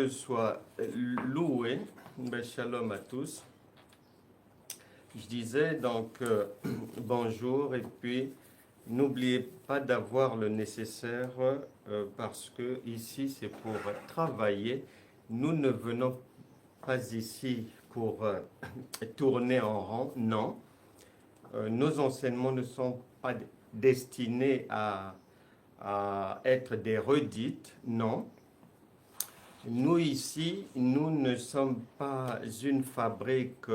Dieu soit loué. Shalom à tous. Je disais donc bonjour et puis n'oubliez pas d'avoir le nécessaire parce que ici c'est pour travailler. Nous ne venons pas ici pour tourner en rond, non. Nos enseignements ne sont pas destinés à être des redites, non. Nous ici, nous ne sommes pas une fabrique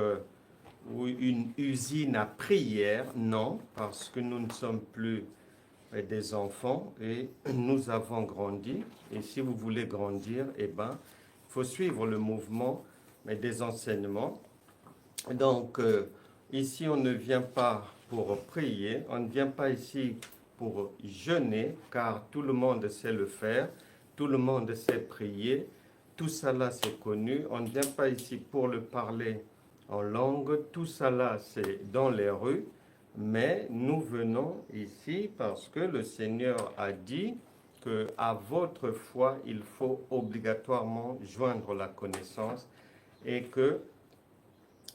ou une usine à prière, non, parce que nous ne sommes plus des enfants et nous avons grandi. Et si vous voulez grandir, eh ben, il faut suivre le mouvement des enseignements. Donc, ici, on ne vient pas pour prier, on ne vient pas ici pour jeûner, car tout le monde sait le faire, tout le monde sait prier, tout ça là c'est connu. On ne vient pas ici pour le parler en langue, tout ça là c'est dans les rues, mais nous venons ici parce que le Seigneur a dit que à votre foi il faut obligatoirement joindre la connaissance et que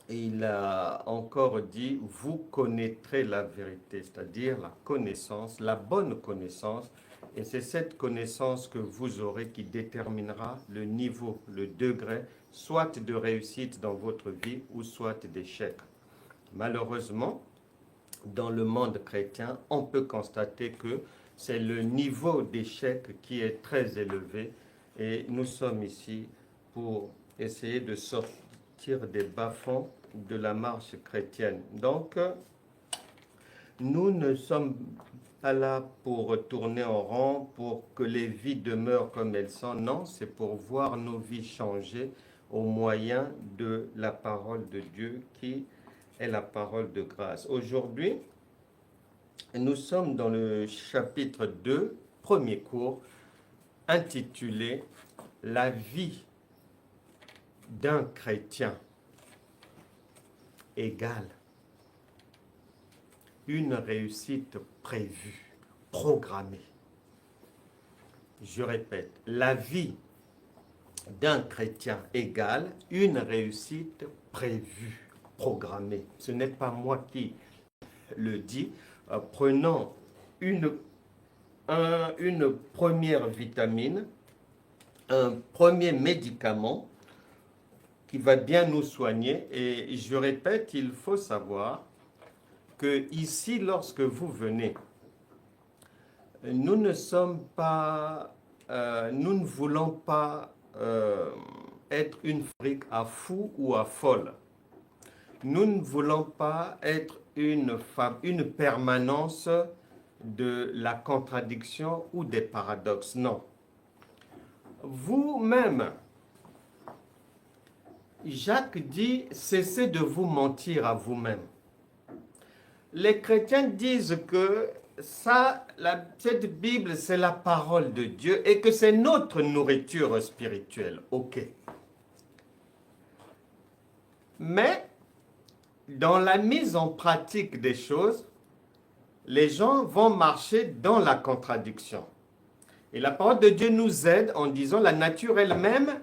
il a encore dit, vous connaîtrez la vérité, c'est-à-dire la connaissance, la bonne connaissance, et c'est cette connaissance que vous aurez qui déterminera le niveau, le degré, soit de réussite dans votre vie ou soit d'échec. Malheureusement, dans le monde chrétien, on peut constater que c'est le niveau d'échec qui est très élevé et nous sommes ici pour essayer de sortir des bas-fonds de la marche chrétienne. Donc, nous ne sommes pas là pour tourner en rond, pour que les vies demeurent comme elles sont. Non, c'est pour voir nos vies changer au moyen de la parole de Dieu qui est la parole de grâce. Aujourd'hui, nous sommes dans le chapitre 2, premier cours, intitulé « La vie d'un chrétien égale une réussite prévue, programmée. » Je répète, la vie d'un chrétien égale une réussite prévue, programmée. Ce n'est pas moi qui le dis. Prenons une première vitamine, un premier médicament qui va bien nous soigner. Et je répète, il faut savoir que ici, lorsque vous venez, nous ne sommes pas, nous ne voulons pas être une fabrique à fou ou à folle. Nous ne voulons pas être une permanence de la contradiction ou des paradoxes. Non. Vous-même, Jacques dit, cessez de vous mentir à vous-même. Les chrétiens disent que cette Bible, c'est la parole de Dieu et que c'est notre nourriture spirituelle. Ok. Mais, dans la mise en pratique des choses, les gens vont marcher dans la contradiction. Et la parole de Dieu nous aide en disant, la nature elle-même,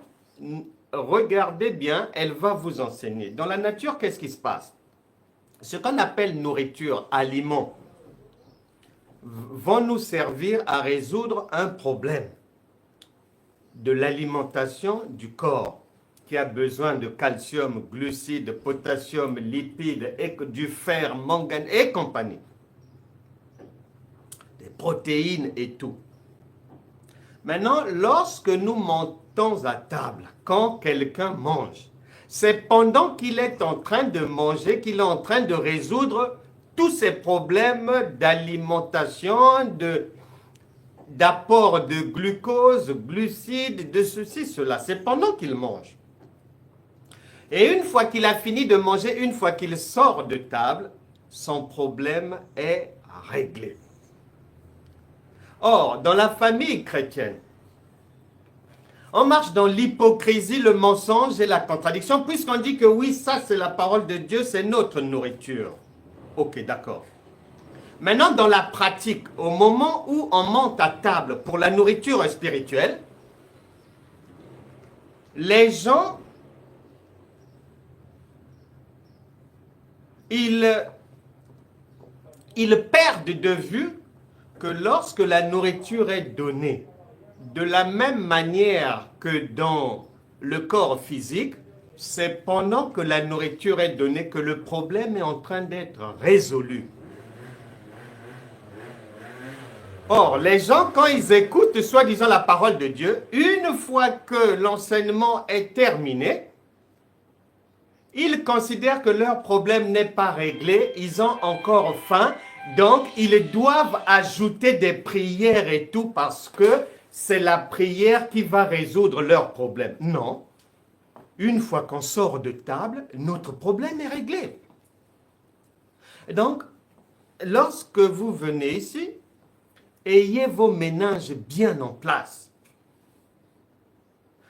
regardez bien, elle va vous enseigner. Dans la nature, qu'est-ce qui se passe? Ce qu'on appelle nourriture, aliments, vont nous servir à résoudre un problème de l'alimentation du corps qui a besoin de calcium, glucides, potassium, lipides, et du fer, manganèse et compagnie. Des protéines et tout. Maintenant, lorsque nous montons à table, quand quelqu'un mange, c'est pendant qu'il est en train de manger qu'il est en train de résoudre tous ces problèmes d'alimentation, d'apport de glucose, glucides, de ceci, cela. C'est pendant qu'il mange. Et une fois qu'il a fini de manger, une fois qu'il sort de table, son problème est réglé. Or, dans la famille chrétienne, on marche dans l'hypocrisie, le mensonge et la contradiction, puisqu'on dit que oui, ça c'est la parole de Dieu, c'est notre nourriture. Ok, d'accord. Maintenant, dans la pratique, au moment où on monte à table pour la nourriture spirituelle, les gens, ils perdent de vue que lorsque la nourriture est donnée, de la même manière que dans le corps physique, c'est pendant que la nourriture est donnée que le problème est en train d'être résolu. Or, les gens, quand ils écoutent soi-disant la parole de Dieu, une fois que l'enseignement est terminé, ils considèrent que leur problème n'est pas réglé, ils ont encore faim, donc ils doivent ajouter des prières et tout parce que c'est la prière qui va résoudre leur problème. Non. Une fois qu'on sort de table, notre problème est réglé. Donc, lorsque vous venez ici, ayez vos méninges bien en place.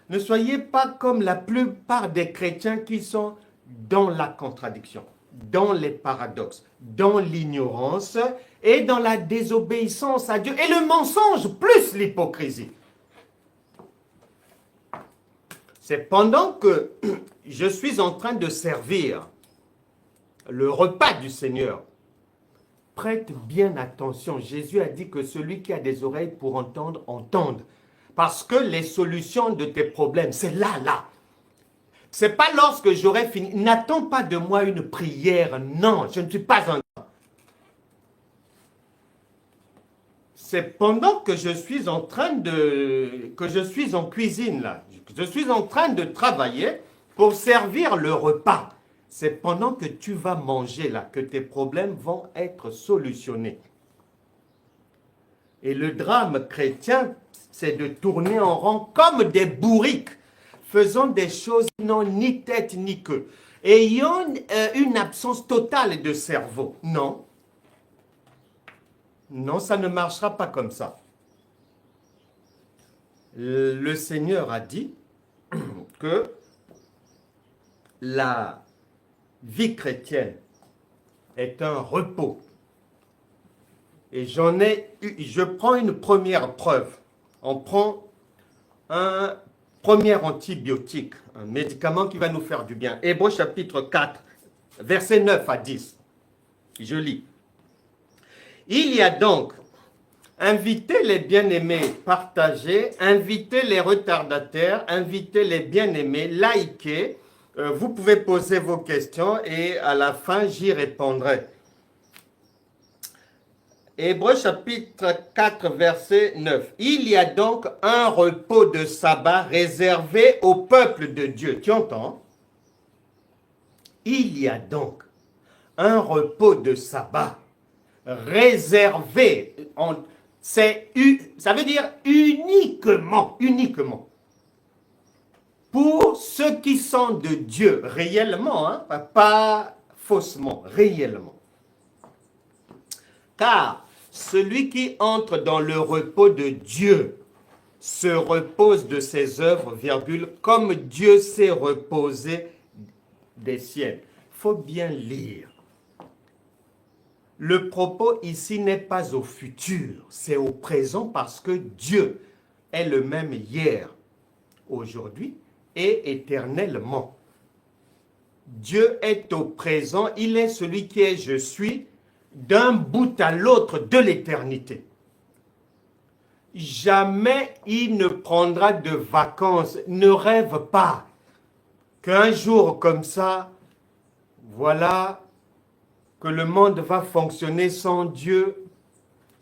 Ne soyez pas comme la plupart des chrétiens qui sont dans la contradiction, dans les paradoxes, dans l'ignorance et dans la désobéissance à Dieu et le mensonge plus l'hypocrisie. C'est pendant que je suis en train de servir le repas du Seigneur. Prête bien attention. Jésus a dit que celui qui a des oreilles pour entendre, entende. Parce que les solutions de tes problèmes, c'est là. C'est pas lorsque j'aurai fini. N'attends pas de moi une prière. Non, je ne suis pas un... C'est pendant que je suis en train de... que je suis en cuisine, là. Je suis en train de travailler pour servir le repas. C'est pendant que tu vas manger, là, que tes problèmes vont être solutionnés. Et le drame chrétien, c'est de tourner en rond comme des bourriques, faisant des choses qui n'ont ni tête ni queue, ayant une absence totale de cerveau. Non. Non, ça ne marchera pas comme ça. Le Seigneur a dit que la vie chrétienne est un repos. Et je prends une première preuve. On prend un premier antibiotique, un médicament qui va nous faire du bien. Hébreux chapitre 4, versets 9 à 10. Je lis. Il y a donc, invitez les bien-aimés, partagez, invitez les retardataires, invitez les bien-aimés, likez. Vous pouvez poser vos questions et à la fin, j'y répondrai. Hébreux chapitre 4, verset 9. Il y a donc un repos de sabbat réservé au peuple de Dieu. Tu entends? Il y a donc un repos de sabbat réservé. Ça veut dire uniquement pour ceux qui sont de Dieu réellement, hein, pas faussement, réellement. Car celui qui entre dans le repos de Dieu se repose de ses œuvres, virgule, comme Dieu s'est reposé des siennes. Il faut bien lire. Le propos ici n'est pas au futur, c'est au présent parce que Dieu est le même hier, aujourd'hui et éternellement. Dieu est au présent, il est celui qui est je suis, d'un bout à l'autre de l'éternité. Jamais il ne prendra de vacances. Ne rêve pas qu'un jour comme ça, voilà, que le monde va fonctionner sans Dieu,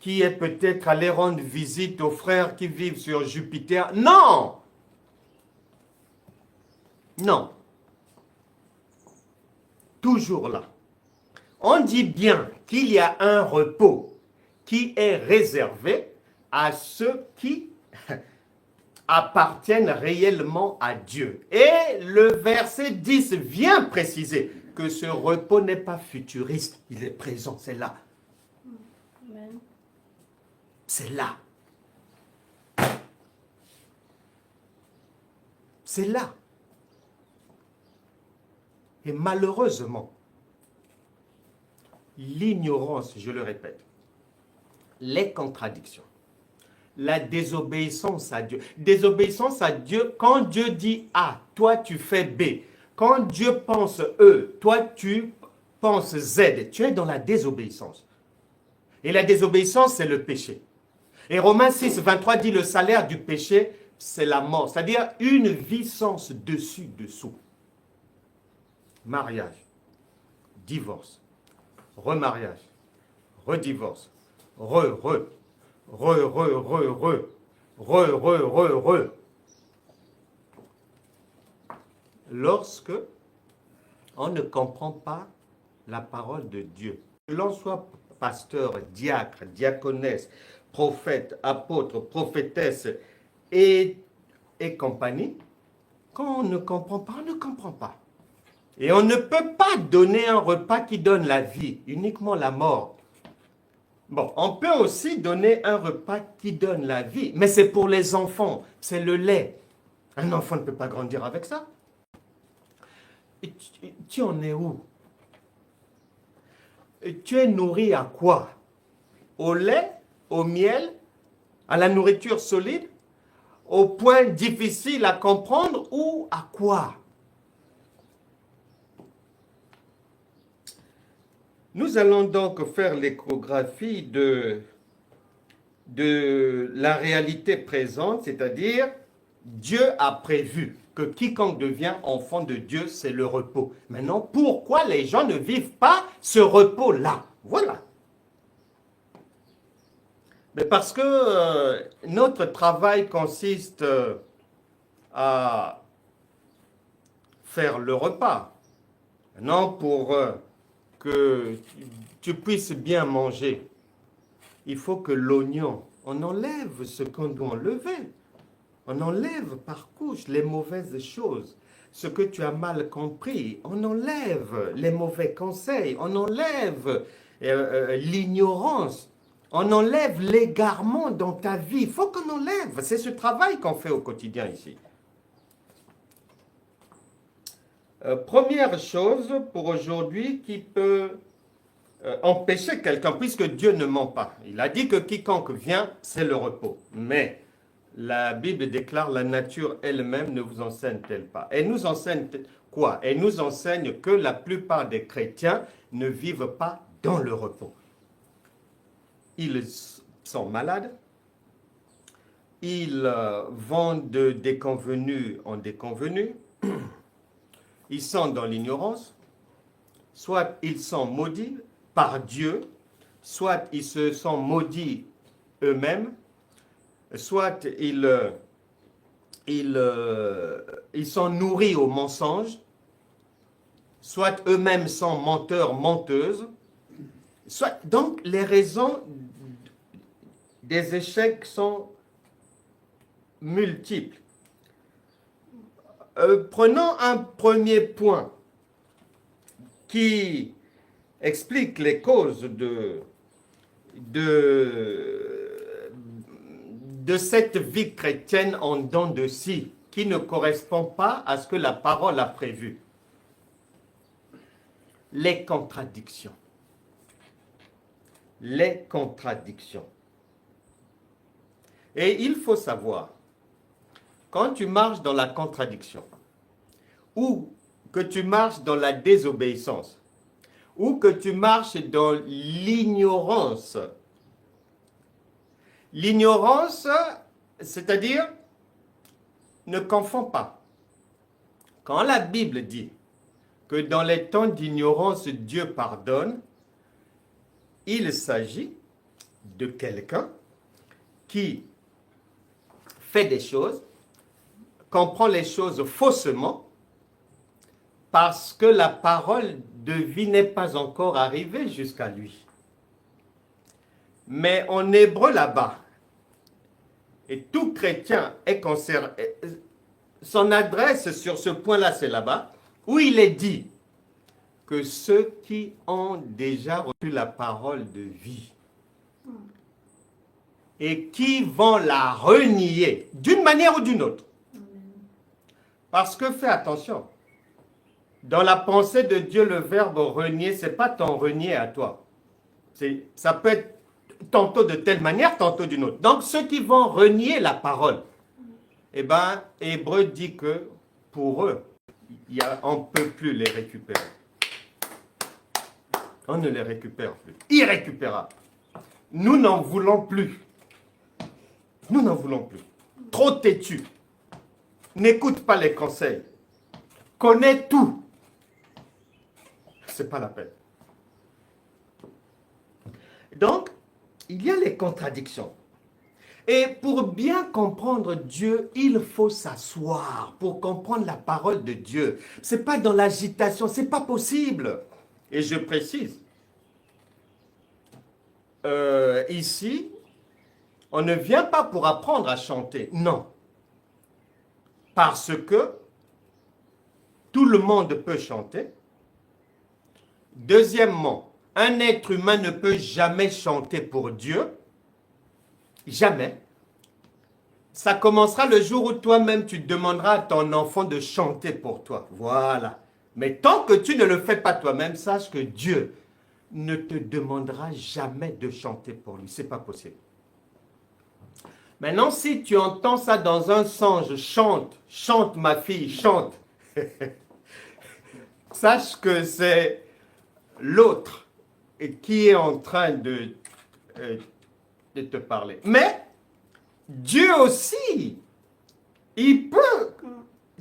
qui est peut-être allé rendre visite aux frères qui vivent sur Jupiter. Non! Non. Toujours là. On dit bien qu'il y a un repos qui est réservé à ceux qui appartiennent réellement à Dieu. Et le verset 10 vient préciser que ce repos n'est pas futuriste, il est présent, c'est là. Amen. C'est là. C'est là. Et malheureusement, l'ignorance, je le répète, les contradictions, la désobéissance à Dieu. Désobéissance à Dieu, quand Dieu dit A, toi tu fais B. Quand Dieu pense E, toi tu penses Z. Tu es dans la désobéissance. Et la désobéissance, c'est le péché. Et Romains 6, 23 dit le salaire du péché, c'est la mort. C'est-à-dire une vie sans dessus-dessous. Mariage, divorce, remariage, redivorce, re. Lorsque on ne comprend pas la parole de Dieu, que l'on soit pasteur, diacre, diaconesse, prophète, apôtre, prophétesse et compagnie, quand on ne comprend pas, on ne comprend pas. Et on ne peut pas donner un repas qui donne la vie, uniquement la mort. Bon, on peut aussi donner un repas qui donne la vie, mais c'est pour les enfants, c'est le lait. Un enfant ne peut pas grandir avec ça. Et tu en es où? Et tu es nourri à quoi? Au lait, au miel, à la nourriture solide, au point difficile à comprendre ou à quoi? Nous allons donc faire l'échographie de la réalité présente, c'est-à-dire Dieu a prévu que quiconque devient enfant de Dieu, c'est le repos. Maintenant, pourquoi les gens ne vivent pas ce repos-là? Voilà. Mais parce que notre travail consiste à faire le repas. Maintenant, pour que tu puisses bien manger, il faut que l'oignon, on enlève ce qu'on doit enlever. On enlève par couche les mauvaises choses. Ce que tu as mal compris, on enlève les mauvais conseils, on enlève l'ignorance, on enlève l'égarement dans ta vie. Il faut qu'on enlève. C'est ce travail qu'on fait au quotidien ici. Première chose pour aujourd'hui qui peut empêcher quelqu'un, puisque Dieu ne ment pas. Il a dit que quiconque vient, c'est le repos. Mais la Bible déclare la nature elle-même ne vous enseigne-t-elle pas? Elle nous enseigne quoi? Elle nous enseigne que la plupart des chrétiens ne vivent pas dans le repos. Ils sont malades, ils vont de déconvenus en déconvenus, ils sont dans l'ignorance, soit ils sont maudits par Dieu, soit ils se sont maudits eux-mêmes, soit ils sont nourris au mensonge, soit eux-mêmes sont menteurs, menteuses, soit donc les raisons des échecs sont multiples. Prenons un premier point qui explique les causes de cette vie chrétienne en dents de scie, qui ne correspond pas à ce que la parole a prévu. Les contradictions. Les contradictions. Et il faut savoir, quand tu marches dans la contradiction, ou que tu marches dans la désobéissance, ou que tu marches dans l'ignorance, l'ignorance, c'est-à-dire, ne confonds pas. Quand la Bible dit que dans les temps d'ignorance, Dieu pardonne, il s'agit de quelqu'un qui fait des choses, comprend les choses faussement, parce que la parole de vie n'est pas encore arrivée jusqu'à lui. Mais en hébreu là-bas, et tout chrétien est concerné, son adresse sur ce point-là, c'est là-bas, où il est dit que ceux qui ont déjà reçu la parole de vie et qui vont la renier d'une manière ou d'une autre. Parce que fais attention, dans la pensée de Dieu, le verbe renier, ce n'est pas ton renier à toi. Ça peut être tantôt de telle manière, tantôt d'une autre. Donc ceux qui vont renier la parole, eh bien, Hébreu dit que pour eux, on ne peut plus les récupérer. On ne les récupère plus. Irrécupérables. Nous n'en voulons plus. Nous n'en voulons plus. Trop têtu. N'écoute pas les conseils. Connais tout. C'est pas la peine. Donc, il y a les contradictions. Et pour bien comprendre Dieu, il faut s'asseoir pour comprendre la parole de Dieu. Ce n'est pas dans l'agitation, ce n'est pas possible. Et je précise, ici, on ne vient pas pour apprendre à chanter, non. Parce que tout le monde peut chanter. Deuxièmement, un être humain ne peut jamais chanter pour Dieu. Jamais. Ça commencera le jour où toi-même tu demanderas à ton enfant de chanter pour toi. Voilà. Mais tant que tu ne le fais pas toi-même, sache que Dieu ne te demandera jamais de chanter pour lui. Ce n'est pas possible. Maintenant, si tu entends ça dans un songe, chante, chante ma fille, chante. Sache que c'est l'autre qui est en train de te parler. Mais Dieu aussi, il peut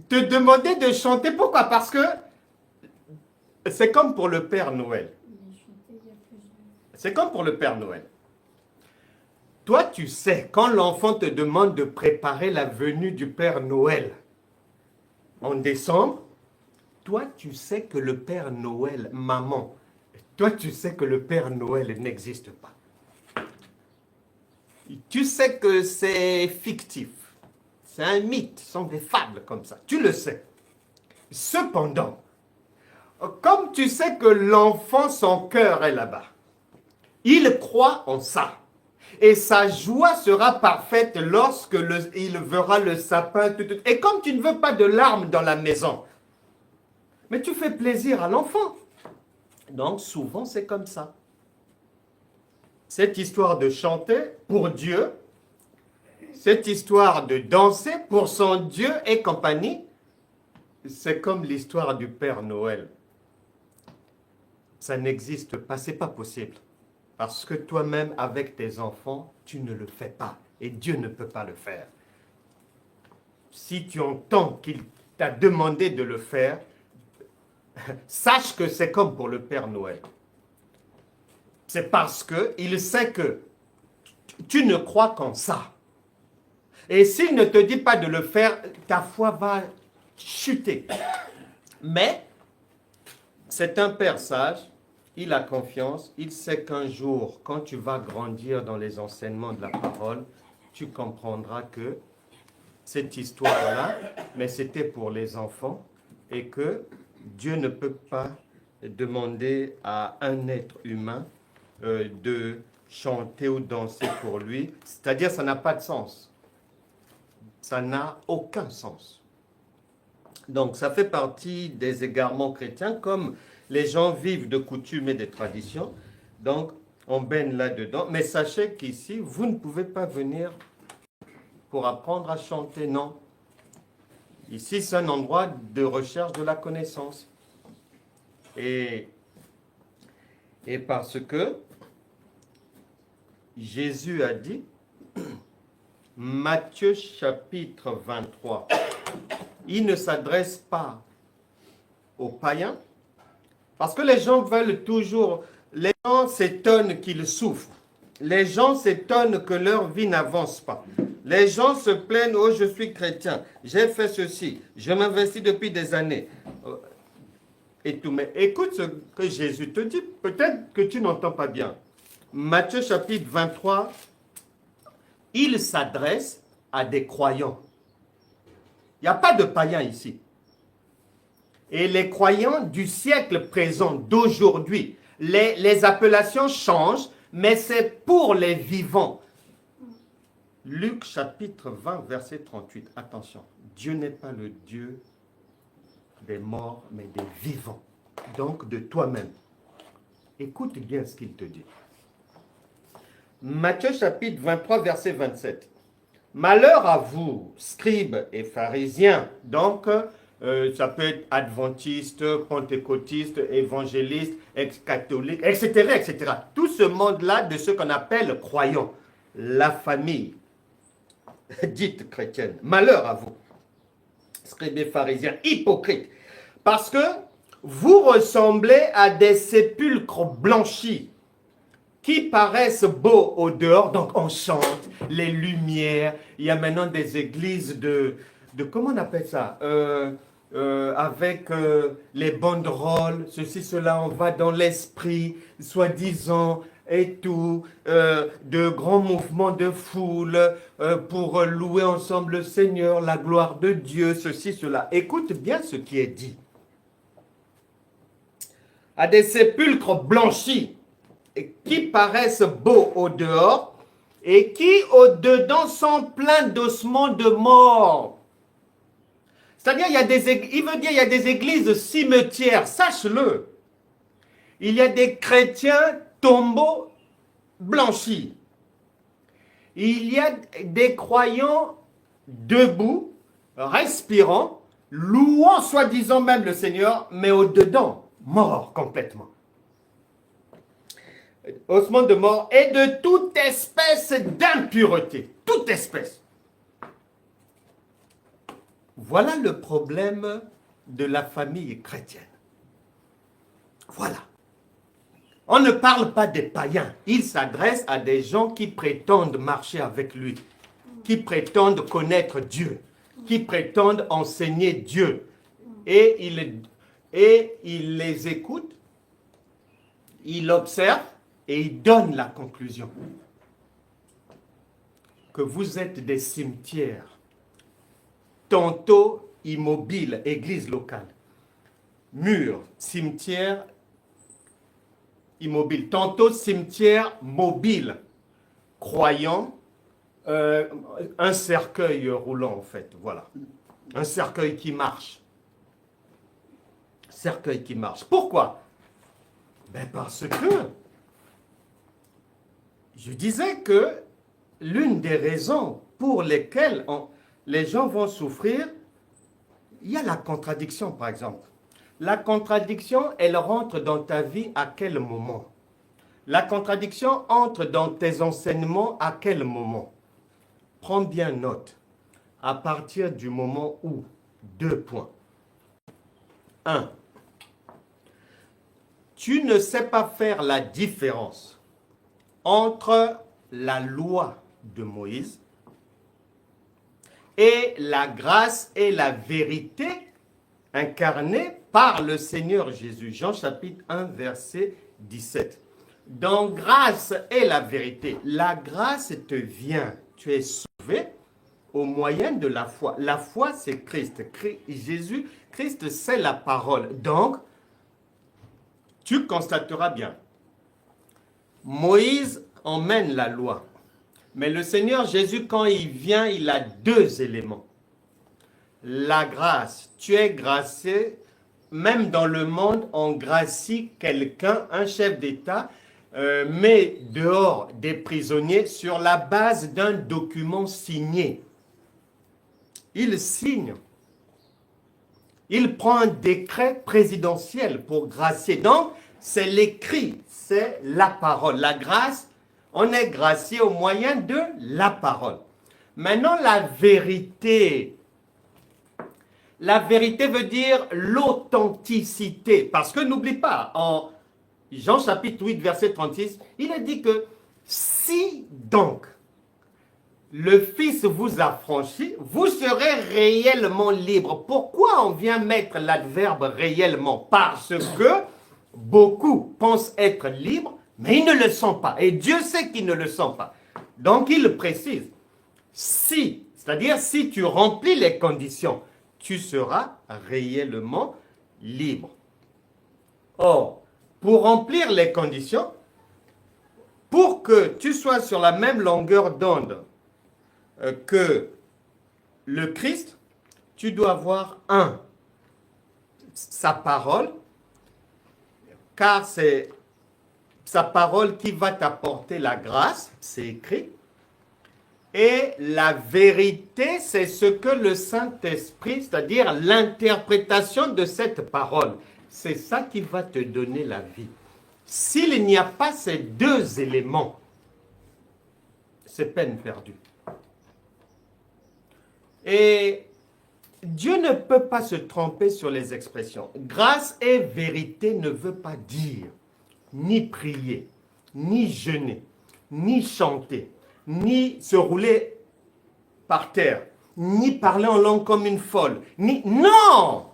te demander de chanter. Pourquoi? Parce que c'est comme pour le Père Noël. C'est comme pour le Père Noël. Toi, tu sais, quand l'enfant te demande de préparer la venue du Père Noël en décembre, toi, tu sais que le Père Noël, maman, toi, tu sais que le Père Noël n'existe pas. Tu sais que c'est fictif. C'est un mythe, ce sont des fables comme ça. Tu le sais. Cependant, comme tu sais que l'enfant, son cœur est là-bas, il croit en ça. Et sa joie sera parfaite lorsque il verra le sapin. Et comme tu ne veux pas de larmes dans la maison, mais tu fais plaisir à l'enfant. Donc souvent c'est comme ça. Cette histoire de chanter pour Dieu, cette histoire de danser pour son Dieu et compagnie, c'est comme l'histoire du Père Noël. Ça n'existe pas, c'est pas possible. Parce que toi-même, avec tes enfants, tu ne le fais pas. Et Dieu ne peut pas le faire. Si tu entends qu'il t'a demandé de le faire, sache que c'est comme pour le Père Noël. C'est parce qu'il sait que tu ne crois qu'en ça. Et s'il ne te dit pas de le faire, ta foi va chuter. Mais c'est un Père sage, il a confiance, il sait qu'un jour, quand tu vas grandir dans les enseignements de la parole, tu comprendras que cette histoire-là, mais c'était pour les enfants et que Dieu ne peut pas demander à un être humain de chanter ou danser pour lui. C'est-à-dire, ça n'a pas de sens. Ça n'a aucun sens. Donc, ça fait partie des égarements chrétiens, comme les gens vivent de coutumes et de traditions. Donc, on baigne là-dedans. Mais sachez qu'ici, vous ne pouvez pas venir pour apprendre à chanter, non. Ici, c'est un endroit de recherche de la connaissance. Et parce que Jésus a dit, Matthieu chapitre 23, il ne s'adresse pas aux païens, parce que les gens veulent toujours, les gens s'étonnent qu'ils souffrent, les gens s'étonnent que leur vie n'avance pas, les gens se plaignent, oh je suis chrétien, j'ai fait ceci, je m'investis depuis des années, et tout. Mais écoute ce que Jésus te dit, peut-être que tu n'entends pas bien. Matthieu chapitre 23, il s'adresse à des croyants. Il n'y a pas de païens ici. Et les croyants du siècle présent, d'aujourd'hui, les appellations changent, mais c'est pour les vivants. Luc chapitre 20, verset 38. Attention, Dieu n'est pas le Dieu des morts, mais des vivants. Donc de toi-même. Écoute bien ce qu'il te dit. Matthieu chapitre 23, verset 27. Malheur à vous, scribes et pharisiens. Donc, ça peut être adventiste, pentecôtiste, évangéliste, ex-catholique, etc., etc. Tout ce monde-là de ce qu'on appelle croyants, la famille dite chrétienne. Malheur à vous, scribes et pharisiens, hypocrites, parce que vous ressemblez à des sépulcres blanchis qui paraissent beaux au dehors, donc on chante, les lumières, il y a maintenant des églises de comment on appelle ça avec les banderoles, ceci, cela, on va dans l'esprit, soi-disant, et tout, de grands mouvements de foule pour louer ensemble le Seigneur, la gloire de Dieu, ceci, cela. Écoute bien ce qui est dit. À des sépulcres blanchis, qui paraissent beaux au dehors et qui au dedans sont pleins d'ossements de mort. C'est-à-dire, il veut dire il y a des églises cimetières, sache-le. Il y a des chrétiens tombeaux blanchis. Il y a des croyants debout, respirant, louant soi-disant même le Seigneur, mais au dedans, morts complètement. Ossements de mort et de toute espèce d'impureté. Toute espèce. Voilà le problème de la famille chrétienne. Voilà. On ne parle pas des païens. Il s'adresse à des gens qui prétendent marcher avec lui, qui prétendent connaître Dieu, qui prétendent enseigner Dieu. Et il les écoute, il observe, et il donne la conclusion que vous êtes des cimetières, tantôt immobiles, église locale, mur, cimetière immobile, tantôt cimetière mobile, croyant, un cercueil roulant en fait, voilà, un cercueil qui marche. Cercueil qui marche. Pourquoi? Ben parce que je disais que l'une des raisons pour lesquelles les gens vont souffrir, il y a la contradiction, par exemple. La contradiction, elle rentre dans ta vie à quel moment? La contradiction entre dans tes enseignements à quel moment? Prends bien note. À partir du moment où, 2 points. 1. Tu ne sais pas faire la différence entre la loi de Moïse et la grâce et la vérité incarnée par le Seigneur Jésus. Jean chapitre 1, verset 17. Dans grâce et la vérité, la grâce te vient, tu es sauvé au moyen de la foi. La foi, c'est Christ. Jésus, Christ, c'est la parole. Donc, tu constateras bien. Moïse emmène la loi. Mais le Seigneur Jésus, quand il vient, il a 2 éléments. La grâce. Tu es gracié. Même dans le monde, on gracie quelqu'un, un chef d'État, met dehors des prisonniers sur la base d'un document signé. Il signe. Il prend un décret présidentiel pour gracier. Donc, c'est l'écrit, c'est la parole. La grâce, on est gracié au moyen de la parole. Maintenant, la vérité. La vérité veut dire l'authenticité. Parce que n'oublie pas, en Jean chapitre 8, verset 36, il est dit que si donc le Fils vous a franchi, vous serez réellement libre. Pourquoi on vient mettre l'adverbe réellement? Parce que beaucoup pensent être libres, mais ils ne le sont pas. Et Dieu sait qu'ils ne le sont pas. Donc il précise, si, c'est-à-dire si tu remplis les conditions, tu seras réellement libre. Or, pour remplir les conditions, pour que tu sois sur la même longueur d'onde que le Christ, tu dois avoir sa parole, car c'est sa parole qui va t'apporter la grâce, c'est écrit. Et la vérité, c'est ce que le Saint-Esprit, c'est-à-dire l'interprétation de cette parole, c'est ça qui va te donner la vie. S'il n'y a pas ces deux éléments, c'est peine perdue. Et Dieu ne peut pas se tromper sur les expressions. Grâce et vérité ne veut pas dire ni prier, ni jeûner, ni chanter, ni se rouler par terre, ni parler en langue comme une folle, ni... Non!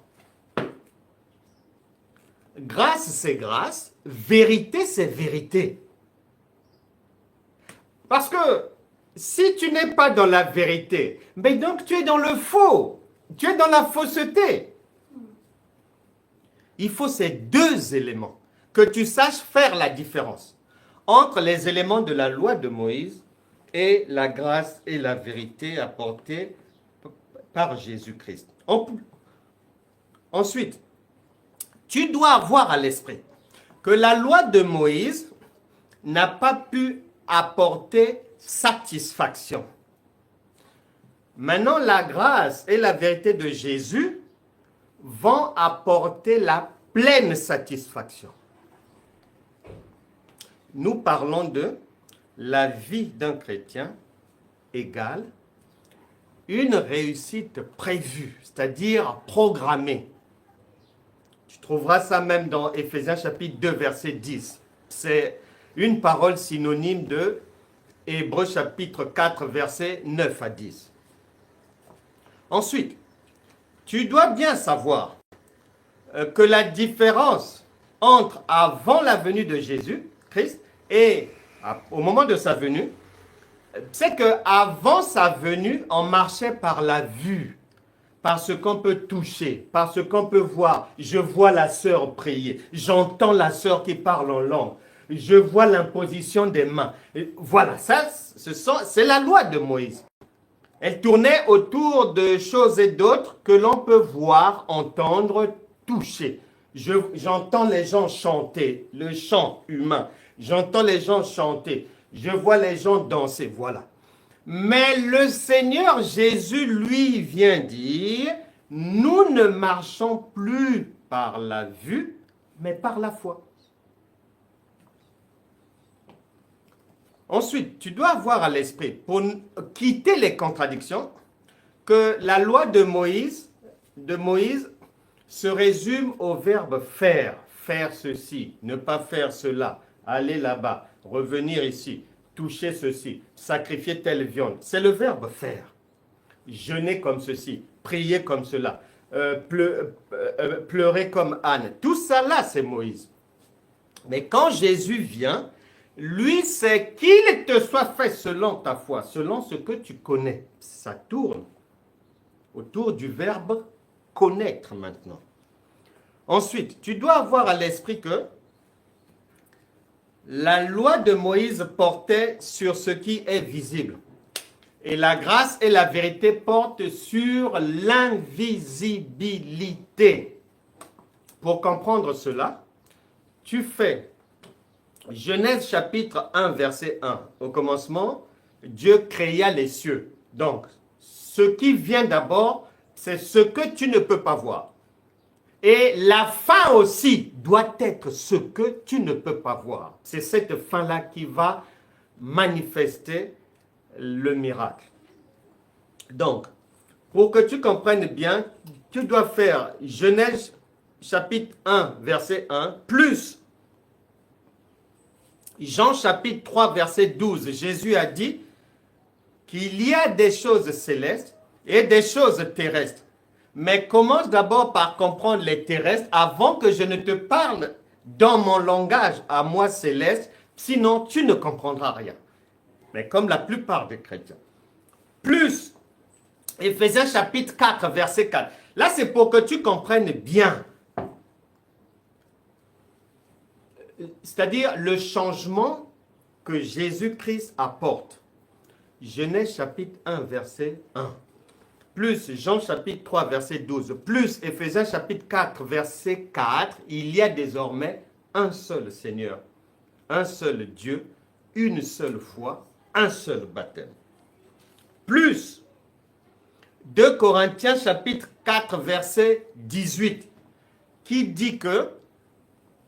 Grâce, c'est grâce. Vérité, c'est vérité. Parce que si tu n'es pas dans la vérité, mais donc tu es dans le faux. Tu es dans la fausseté. Il faut ces deux éléments. Que tu saches faire la différence entre les éléments de la loi de Moïse et la grâce et la vérité apportées par Jésus-Christ. Ensuite, tu dois avoir à l'esprit que la loi de Moïse n'a pas pu apporter satisfaction. Maintenant, la grâce et la vérité de Jésus vont apporter la pleine satisfaction. Nous parlons de la vie d'un chrétien égale une réussite prévue, c'est-à-dire programmée. Tu trouveras ça même dans Éphésiens chapitre 2, verset 10. C'est une parole synonyme de Hébreux chapitre 4, verset 9 à 10. Ensuite, tu dois bien savoir que la différence entre avant la venue de Jésus-Christ et au moment de sa venue, c'est qu'avant sa venue, on marchait par la vue, par ce qu'on peut toucher, par ce qu'on peut voir. Je vois la sœur prier, j'entends la sœur qui parle en langue, je vois l'imposition des mains. Et voilà, ça, c'est la loi de Moïse. Elle tournait autour de choses et d'autres que l'on peut voir, entendre, toucher. J'entends les gens chanter, le chant humain. J'entends les gens chanter. Je vois les gens danser, voilà. Mais le Seigneur Jésus, lui, vient dire, nous ne marchons plus par la vue, mais par la foi. Ensuite, tu dois avoir à l'esprit, pour quitter les contradictions, que la loi de Moïse se résume au verbe faire. Faire ceci, ne pas faire cela, aller là-bas, revenir ici, toucher ceci, sacrifier telle viande. C'est le verbe faire. Jeûner comme ceci, prier comme cela, pleurer comme Anne. Tout ça là, c'est Moïse. Mais quand Jésus vient, lui, c'est qu'il te soit fait selon ta foi, selon ce que tu connais. Ça tourne autour du verbe connaître maintenant. Ensuite, tu dois avoir à l'esprit que la loi de Moïse portait sur ce qui est visible. Et la grâce et la vérité portent sur l'invisibilité. Pour comprendre cela, tu fais Genèse chapitre 1, verset 1. Au commencement, Dieu créa les cieux. Donc, ce qui vient d'abord, c'est ce que tu ne peux pas voir. Et la fin aussi doit être ce que tu ne peux pas voir. C'est cette fin-là qui va manifester le miracle. Donc, pour que tu comprennes bien, tu dois faire Genèse chapitre 1, verset 1, plus Jean chapitre 3, verset 12. Jésus a dit qu'il y a des choses célestes et des choses terrestres. Mais commence d'abord par comprendre les terrestres avant que je ne te parle dans mon langage à moi céleste, sinon tu ne comprendras rien. Mais comme la plupart des chrétiens. Plus Éphésiens chapitre 4, verset 4. Là, c'est pour que tu comprennes bien. C'est-à-dire le changement que Jésus-Christ apporte. Genèse chapitre 1, verset 1. Plus Jean chapitre 3, verset 12. Plus Éphésiens chapitre 4, verset 4. Il y a désormais un seul Seigneur, un seul Dieu, une seule foi, un seul baptême. Plus 2 Corinthiens chapitre 4 verset 18 qui dit que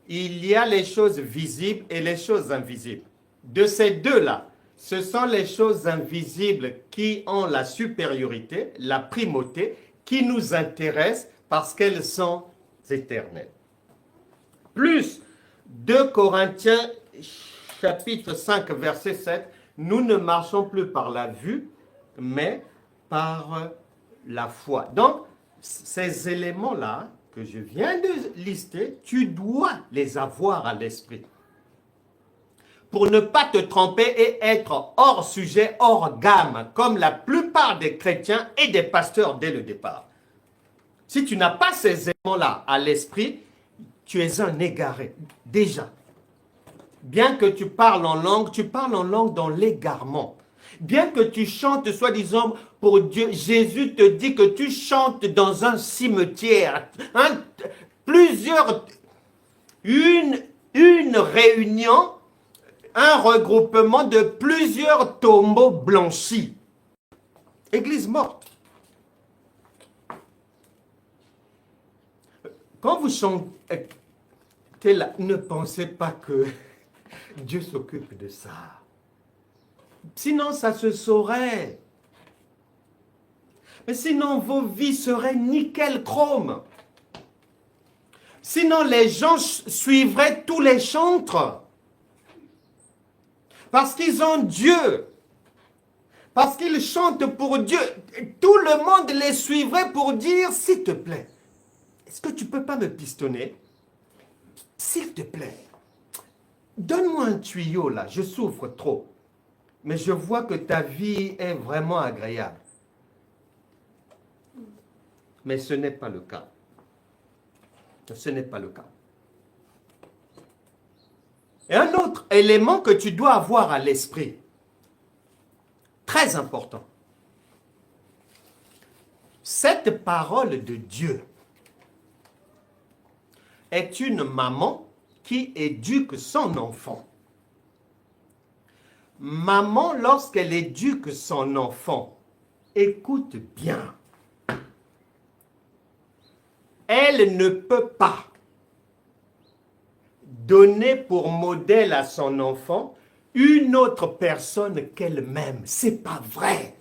il y a les choses visibles et les choses invisibles. De ces deux-là, ce sont les choses invisibles qui ont la supériorité, la primauté, qui nous intéressent parce qu'elles sont éternelles. Plus 2 Corinthiens chapitre 5 verset 7, nous ne marchons plus par la vue, mais par la foi. Donc, ces éléments-là que je viens de lister, tu dois les avoir à l'esprit. Pour ne pas te tromper et être hors sujet, hors gamme, comme la plupart des chrétiens et des pasteurs dès le départ. Si tu n'as pas ces éléments-là à l'esprit, tu es un égaré, déjà. Bien que tu parles en langue dans l'égarement. Bien que tu chantes, soi-disant, pour Dieu, Jésus te dit que tu chantes dans un cimetière. Une réunion, un regroupement de plusieurs tombeaux blanchis. Église morte. Quand vous chantez là, ne pensez pas que Dieu s'occupe de ça. Sinon, ça se saurait. Mais sinon, vos vies seraient nickel chrome. Sinon, les gens suivraient tous les chantres. Parce qu'ils ont Dieu. Parce qu'ils chantent pour Dieu. Tout le monde les suivrait pour dire, s'il te plaît, est-ce que tu ne peux pas me pistonner? S'il te plaît, donne-moi un tuyau là, je souffre trop. Mais je vois que ta vie est vraiment agréable. Mais ce n'est pas le cas. Ce n'est pas le cas. Et un autre élément que tu dois avoir à l'esprit, très important. Cette parole de Dieu est une maman qui éduque son enfant. Maman, lorsqu'elle éduque son enfant, écoute bien. Elle ne peut pas donner pour modèle à son enfant une autre personne qu'elle-même. C'est pas vrai.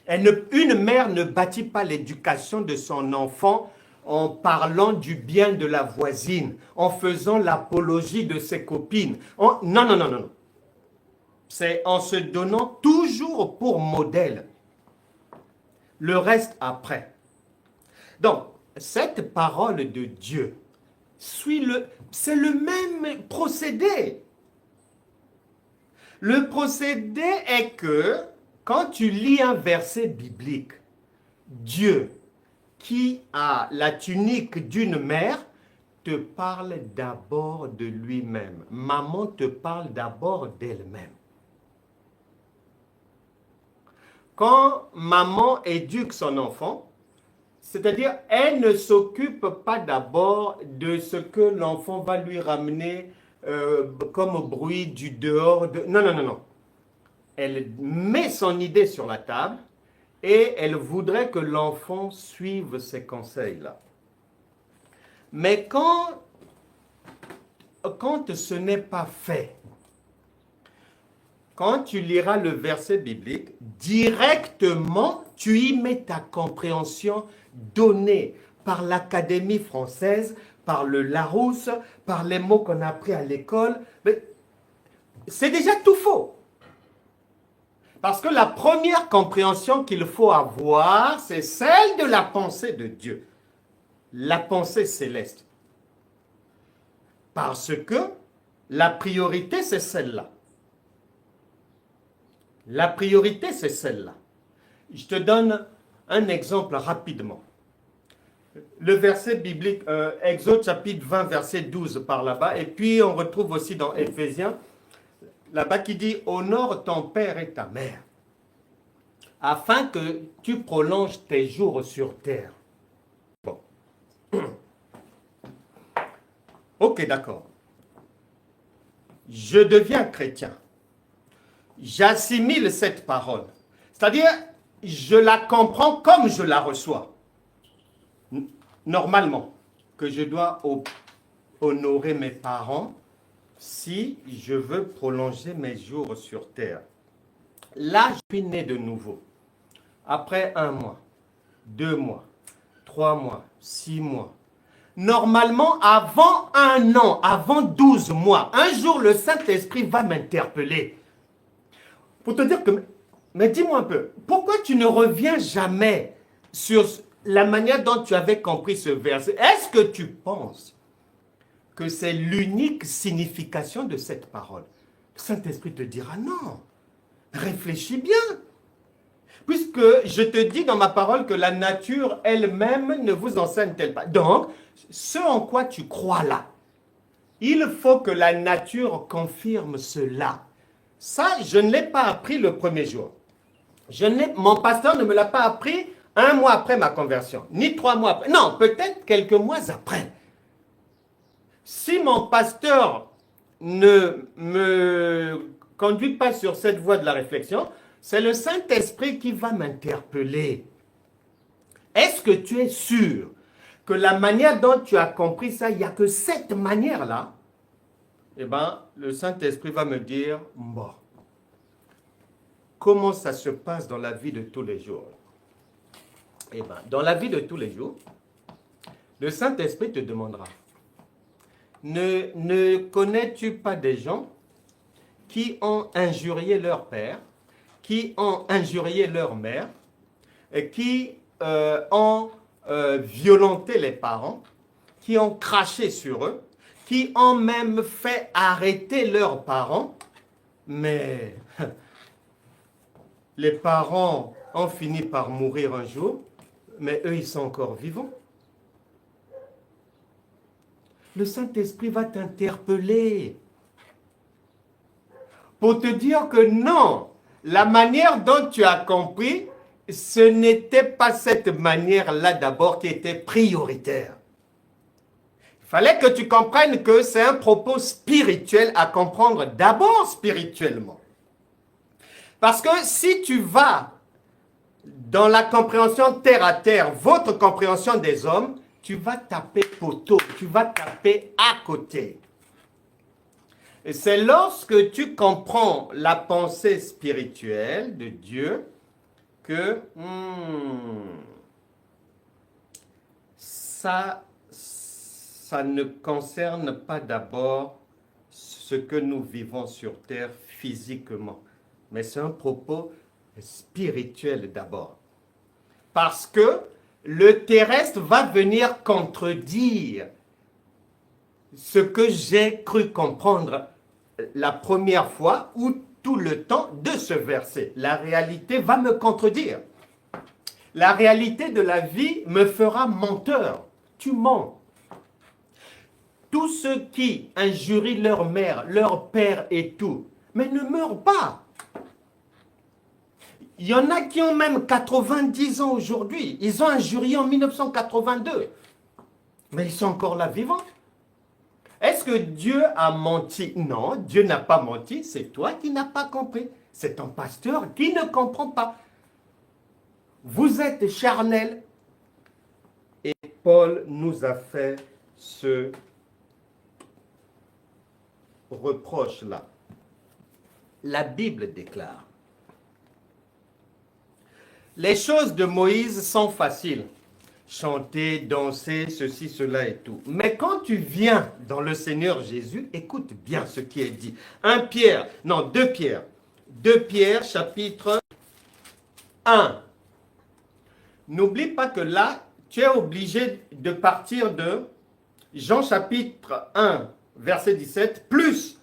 Une mère ne bâtit pas l'éducation de son enfant en parlant du bien de la voisine, en faisant l'apologie de ses copines. Non. C'est en se donnant toujours pour modèle. Le reste après. Donc, cette parole de Dieu c'est le même procédé. Le procédé est que quand tu lis un verset biblique, Dieu, qui a la tunique d'une mère, te parle d'abord de lui-même. Maman te parle d'abord d'elle-même. Quand maman éduque son enfant, c'est-à-dire elle ne s'occupe pas d'abord de ce que l'enfant va lui ramener comme bruit du dehors. Non. Elle met son idée sur la table et elle voudrait que l'enfant suive ses conseils-là. Mais quand ce n'est pas fait, quand tu liras le verset biblique, directement, tu y mets ta compréhension donnée par l'Académie française, par le Larousse, par les mots qu'on a appris à l'école. Mais c'est déjà tout faux. Parce que la première compréhension qu'il faut avoir, c'est celle de la pensée de Dieu. La pensée céleste. Parce que la priorité, c'est celle-là. La priorité, c'est celle-là. Je te donne un exemple rapidement. Le verset biblique, Exode chapitre 20, verset 12 par là-bas, et puis on retrouve aussi dans Éphésiens, là-bas qui dit « Honore ton père et ta mère, afin que tu prolonges tes jours sur terre. » Bon. Ok, d'accord. je deviens chrétien. J'assimile cette parole. C'est-à-dire, je la comprends comme je la reçois. Normalement, que je dois honorer mes parents si je veux prolonger mes jours sur terre. Là, je suis né de nouveau. Après 1 mois, 2 mois, 3 mois, 6 mois. Normalement, avant 1 an, avant 12 mois, un jour, le Saint-Esprit va m'interpeller. Pour te dire que, mais dis-moi un peu, pourquoi tu ne reviens jamais sur la manière dont tu avais compris ce verset? Est-ce que tu penses que c'est l'unique signification de cette parole? Le Saint-Esprit te dira non. Réfléchis bien. Puisque je te dis dans ma parole que la nature elle-même ne vous enseigne-t-elle pas. Donc, ce en quoi tu crois là, il faut que la nature confirme cela. Ça, je ne l'ai pas appris le premier jour. Mon pasteur ne me l'a pas appris 1 mois après ma conversion, ni 3 mois après. Non, peut-être quelques mois après. Si mon pasteur ne me conduit pas sur cette voie de la réflexion, c'est le Saint-Esprit qui va m'interpeller. Est-ce que tu es sûr que la manière dont tu as compris ça, il n'y a que cette manière-là? Eh bien, le Saint-Esprit va me dire, bon, comment ça se passe dans la vie de tous les jours? Eh bien, dans la vie de tous les jours, le Saint-Esprit te demandera, ne connais-tu pas des gens qui ont injurié leur père, qui ont injurié leur mère, et qui ont violenté les parents, qui ont craché sur eux, qui ont même fait arrêter leurs parents, mais les parents ont fini par mourir un jour, mais eux, ils sont encore vivants. Le Saint-Esprit va t'interpeller pour te dire que non, la manière dont tu as compris, ce n'était pas cette manière-là d'abord qui était prioritaire. Il fallait que tu comprennes que c'est un propos spirituel à comprendre d'abord spirituellement. Parce que si tu vas dans la compréhension terre à terre, votre compréhension des hommes, tu vas taper poteau, tu vas taper à côté. Et c'est lorsque tu comprends la pensée spirituelle de Dieu que ça ne concerne pas d'abord ce que nous vivons sur terre physiquement, mais c'est un propos spirituel d'abord. Parce que le terrestre va venir contredire ce que j'ai cru comprendre la première fois ou tout le temps de ce verset. La réalité va me contredire. La réalité de la vie me fera menteur. Tu mens. Tous ceux qui injurient leur mère, leur père et tout, mais ne meurent pas. Il y en a qui ont même 90 ans aujourd'hui. Ils ont injurié en 1982. Mais ils sont encore là vivants. Est-ce que Dieu a menti? Non, Dieu n'a pas menti. C'est toi qui n'as pas compris. C'est ton pasteur qui ne comprend pas. Vous êtes charnel. Et Paul nous a fait ce reproche-là. La Bible déclare: les choses de Moïse sont faciles. Chanter, danser, ceci, cela et tout. Mais quand tu viens dans le Seigneur Jésus, écoute bien ce qui est dit. 2 Pierre. 2 Pierre, chapitre 1. N'oublie pas que là, tu es obligé de partir de Jean chapitre 1, verset 17, plus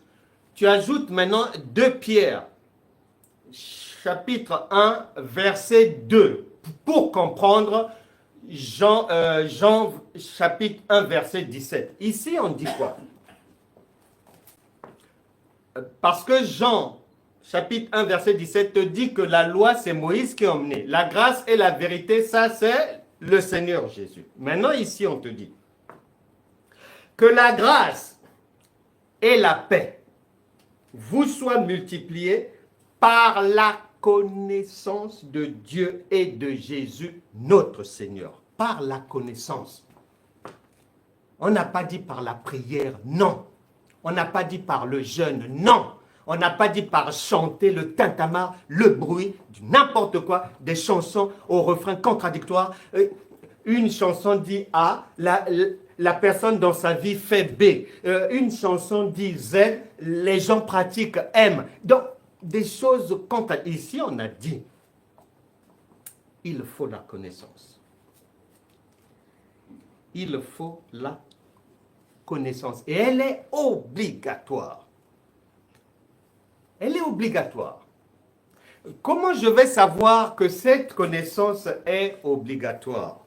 tu ajoutes maintenant 2 Pierre, chapitre 1, verset 2, pour comprendre Jean chapitre 1, verset 17. Ici, on dit quoi? Parce que Jean chapitre 1, verset 17 te dit que la loi, c'est Moïse qui a emmené. La grâce et la vérité, ça, c'est le Seigneur Jésus. Maintenant, ici, on te dit que la grâce et la paix vous soit multiplié par la connaissance de Dieu et de Jésus, notre Seigneur. Par la connaissance. On n'a pas dit par la prière, non. On n'a pas dit par le jeûne, non. On n'a pas dit par chanter le tintamarre, le bruit, n'importe quoi, des chansons au refrain contradictoire. Une chanson dit A, la personne dans sa vie fait B. Une chanson dit Z, les gens pratiquent M. Donc, des choses contradictoires. Ici, on a dit, il faut la connaissance. Il faut la connaissance. Et elle est obligatoire. Elle est obligatoire. Comment je vais savoir que cette connaissance est obligatoire?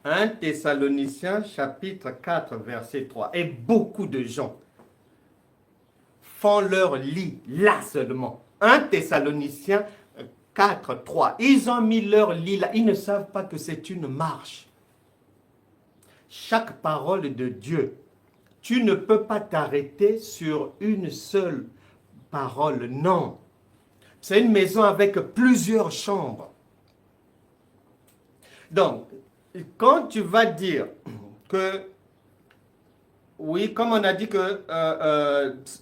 1 Thessaloniciens chapitre 4 verset 3. Et beaucoup de gens font leur lit là seulement. 1 Thessaloniciens 4, 3. Ils ont mis leur lit là. Ils ne savent pas que c'est une marche. Chaque parole de Dieu, tu ne peux pas t'arrêter sur une seule parole. Non. C'est une maison avec plusieurs chambres. Donc, quand tu vas dire que, oui, comme on a dit que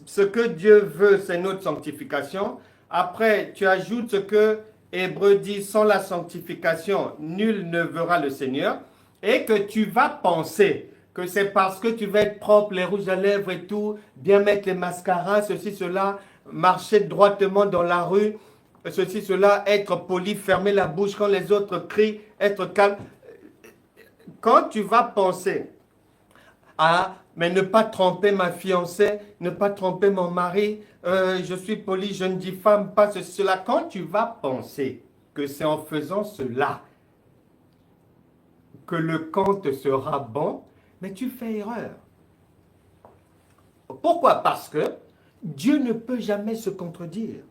ce que Dieu veut, c'est notre sanctification, après tu ajoutes ce que Hébreu dit, sans la sanctification, nul ne verra le Seigneur, et que tu vas penser que c'est parce que tu vas être propre, les rouges à lèvres et tout, bien mettre les mascaras, ceci, cela, marcher droitement dans la rue, ceci, cela, être poli, fermer la bouche quand les autres crient, être calme. Quand tu vas penser à, mais ne pas tromper ma fiancée, ne pas tromper mon mari, je suis poli, je ne diffame pas cela. Quand tu vas penser que c'est en faisant cela que le compte sera bon, mais tu fais erreur. Pourquoi? Parce que Dieu ne peut jamais se contredire.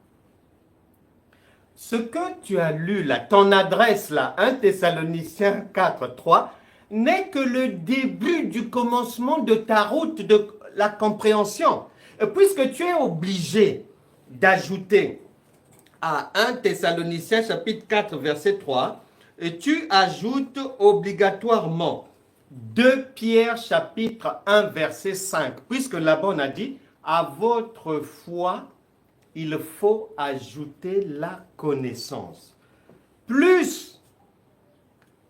Ce que tu as lu là, ton adresse là, 1 Thessaloniciens 4, 3, n'est que le début du commencement de ta route de la compréhension. Puisque tu es obligé d'ajouter à 1 Thessaloniciens chapitre 4 verset 3, et tu ajoutes obligatoirement 2 Pierre chapitre 1 verset 5, puisque là-bas on a dit, à votre foi, il faut ajouter la connaissance. Plus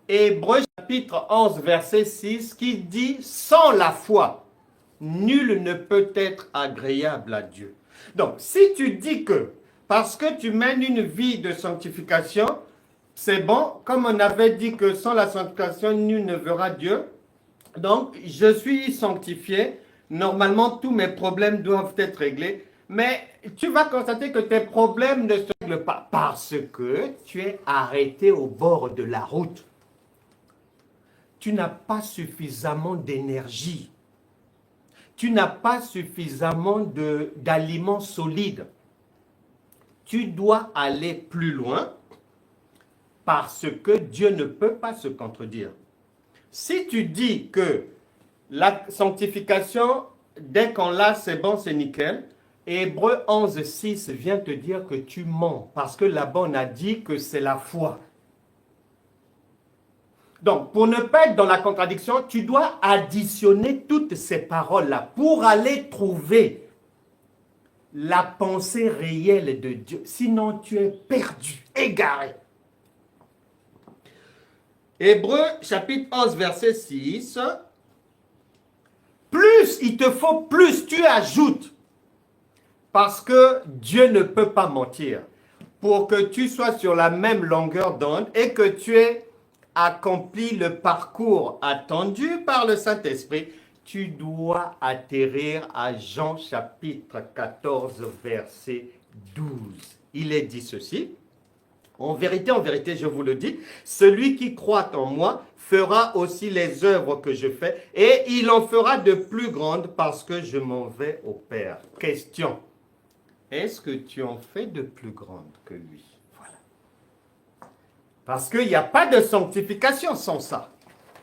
Hébreux chapitre 11 verset 6 qui dit, sans la foi, nul ne peut être agréable à Dieu. Donc, si tu dis que, parce que tu mènes une vie de sanctification, c'est bon, comme on avait dit que sans la sanctification, nul ne verra Dieu. Donc, je suis sanctifié. Normalement, tous mes problèmes doivent être réglés. Mais tu vas constater que tes problèmes ne se règlent pas parce que tu es arrêté au bord de la route. Tu n'as pas suffisamment d'énergie. Tu n'as pas suffisamment d'aliments solides. Tu dois aller plus loin parce que Dieu ne peut pas se contredire. Si tu dis que la sanctification, dès qu'on l'a, c'est bon, c'est nickel, Hébreux 11, 6 vient te dire que tu mens parce que là-bas, on a dit que c'est la foi. Donc, pour ne pas être dans la contradiction, tu dois additionner toutes ces paroles-là pour aller trouver la pensée réelle de Dieu. Sinon, tu es perdu, égaré. Hébreux chapitre 11, verset 6. Plus il te faut, plus tu ajoutes. Parce que Dieu ne peut pas mentir. Pour que tu sois sur la même longueur d'onde et que tu aies accompli le parcours attendu par le Saint-Esprit, tu dois atterrir à Jean chapitre 14, verset 12. Il est dit ceci. En vérité, je vous le dis, celui qui croit en moi fera aussi les œuvres que je fais et il en fera de plus grandes parce que je m'en vais au Père. Question. Est-ce que tu en fais de plus grandes que lui? Voilà. Parce qu'il n'y a pas de sanctification sans ça.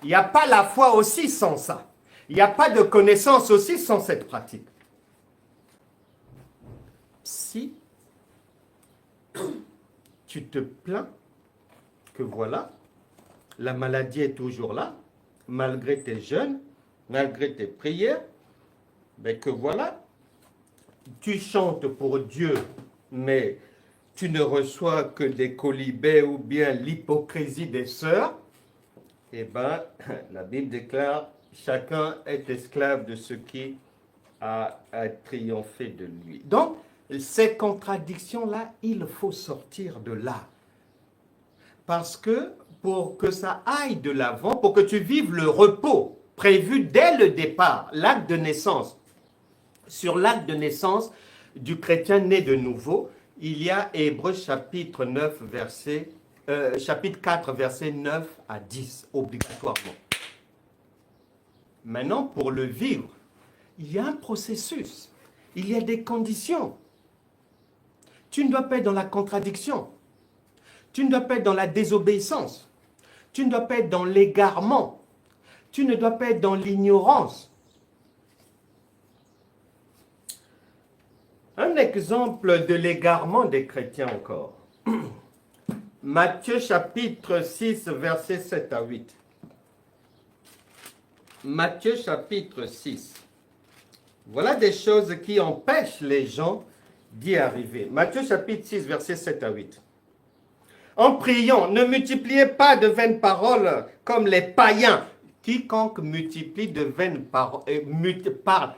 Il n'y a pas la foi aussi sans ça. Il n'y a pas de connaissance aussi sans cette pratique. tu te plains que voilà, la maladie est toujours là, malgré tes jeûnes, malgré tes prières, mais que voilà, tu chantes pour Dieu, mais tu ne reçois que des colibets ou bien l'hypocrisie des sœurs, eh bien, la Bible déclare, chacun est esclave de ce qui a triomphé de lui. Donc, ces contradictions-là, il faut sortir de là. Parce que pour que ça aille de l'avant, pour que tu vives le repos prévu dès le départ, l'acte de naissance, sur l'acte de naissance du chrétien né de nouveau, il y a Hébreux chapitre 9, chapitre 4, versets 9 à 10, obligatoirement. Maintenant, pour le vivre, il y a un processus, il y a des conditions. Tu ne dois pas être dans la contradiction, tu ne dois pas être dans la désobéissance, tu ne dois pas être dans l'égarement, tu ne dois pas être dans l'ignorance. Un exemple de l'égarement des chrétiens encore. Matthieu chapitre 6, versets 7 à 8. Matthieu chapitre 6. Voilà des choses qui empêchent les gens d'y arriver. Matthieu chapitre 6, versets 7 à 8. En priant, ne multipliez pas de vaines paroles comme les païens. Quiconque multiplie de vaines paroles, parle,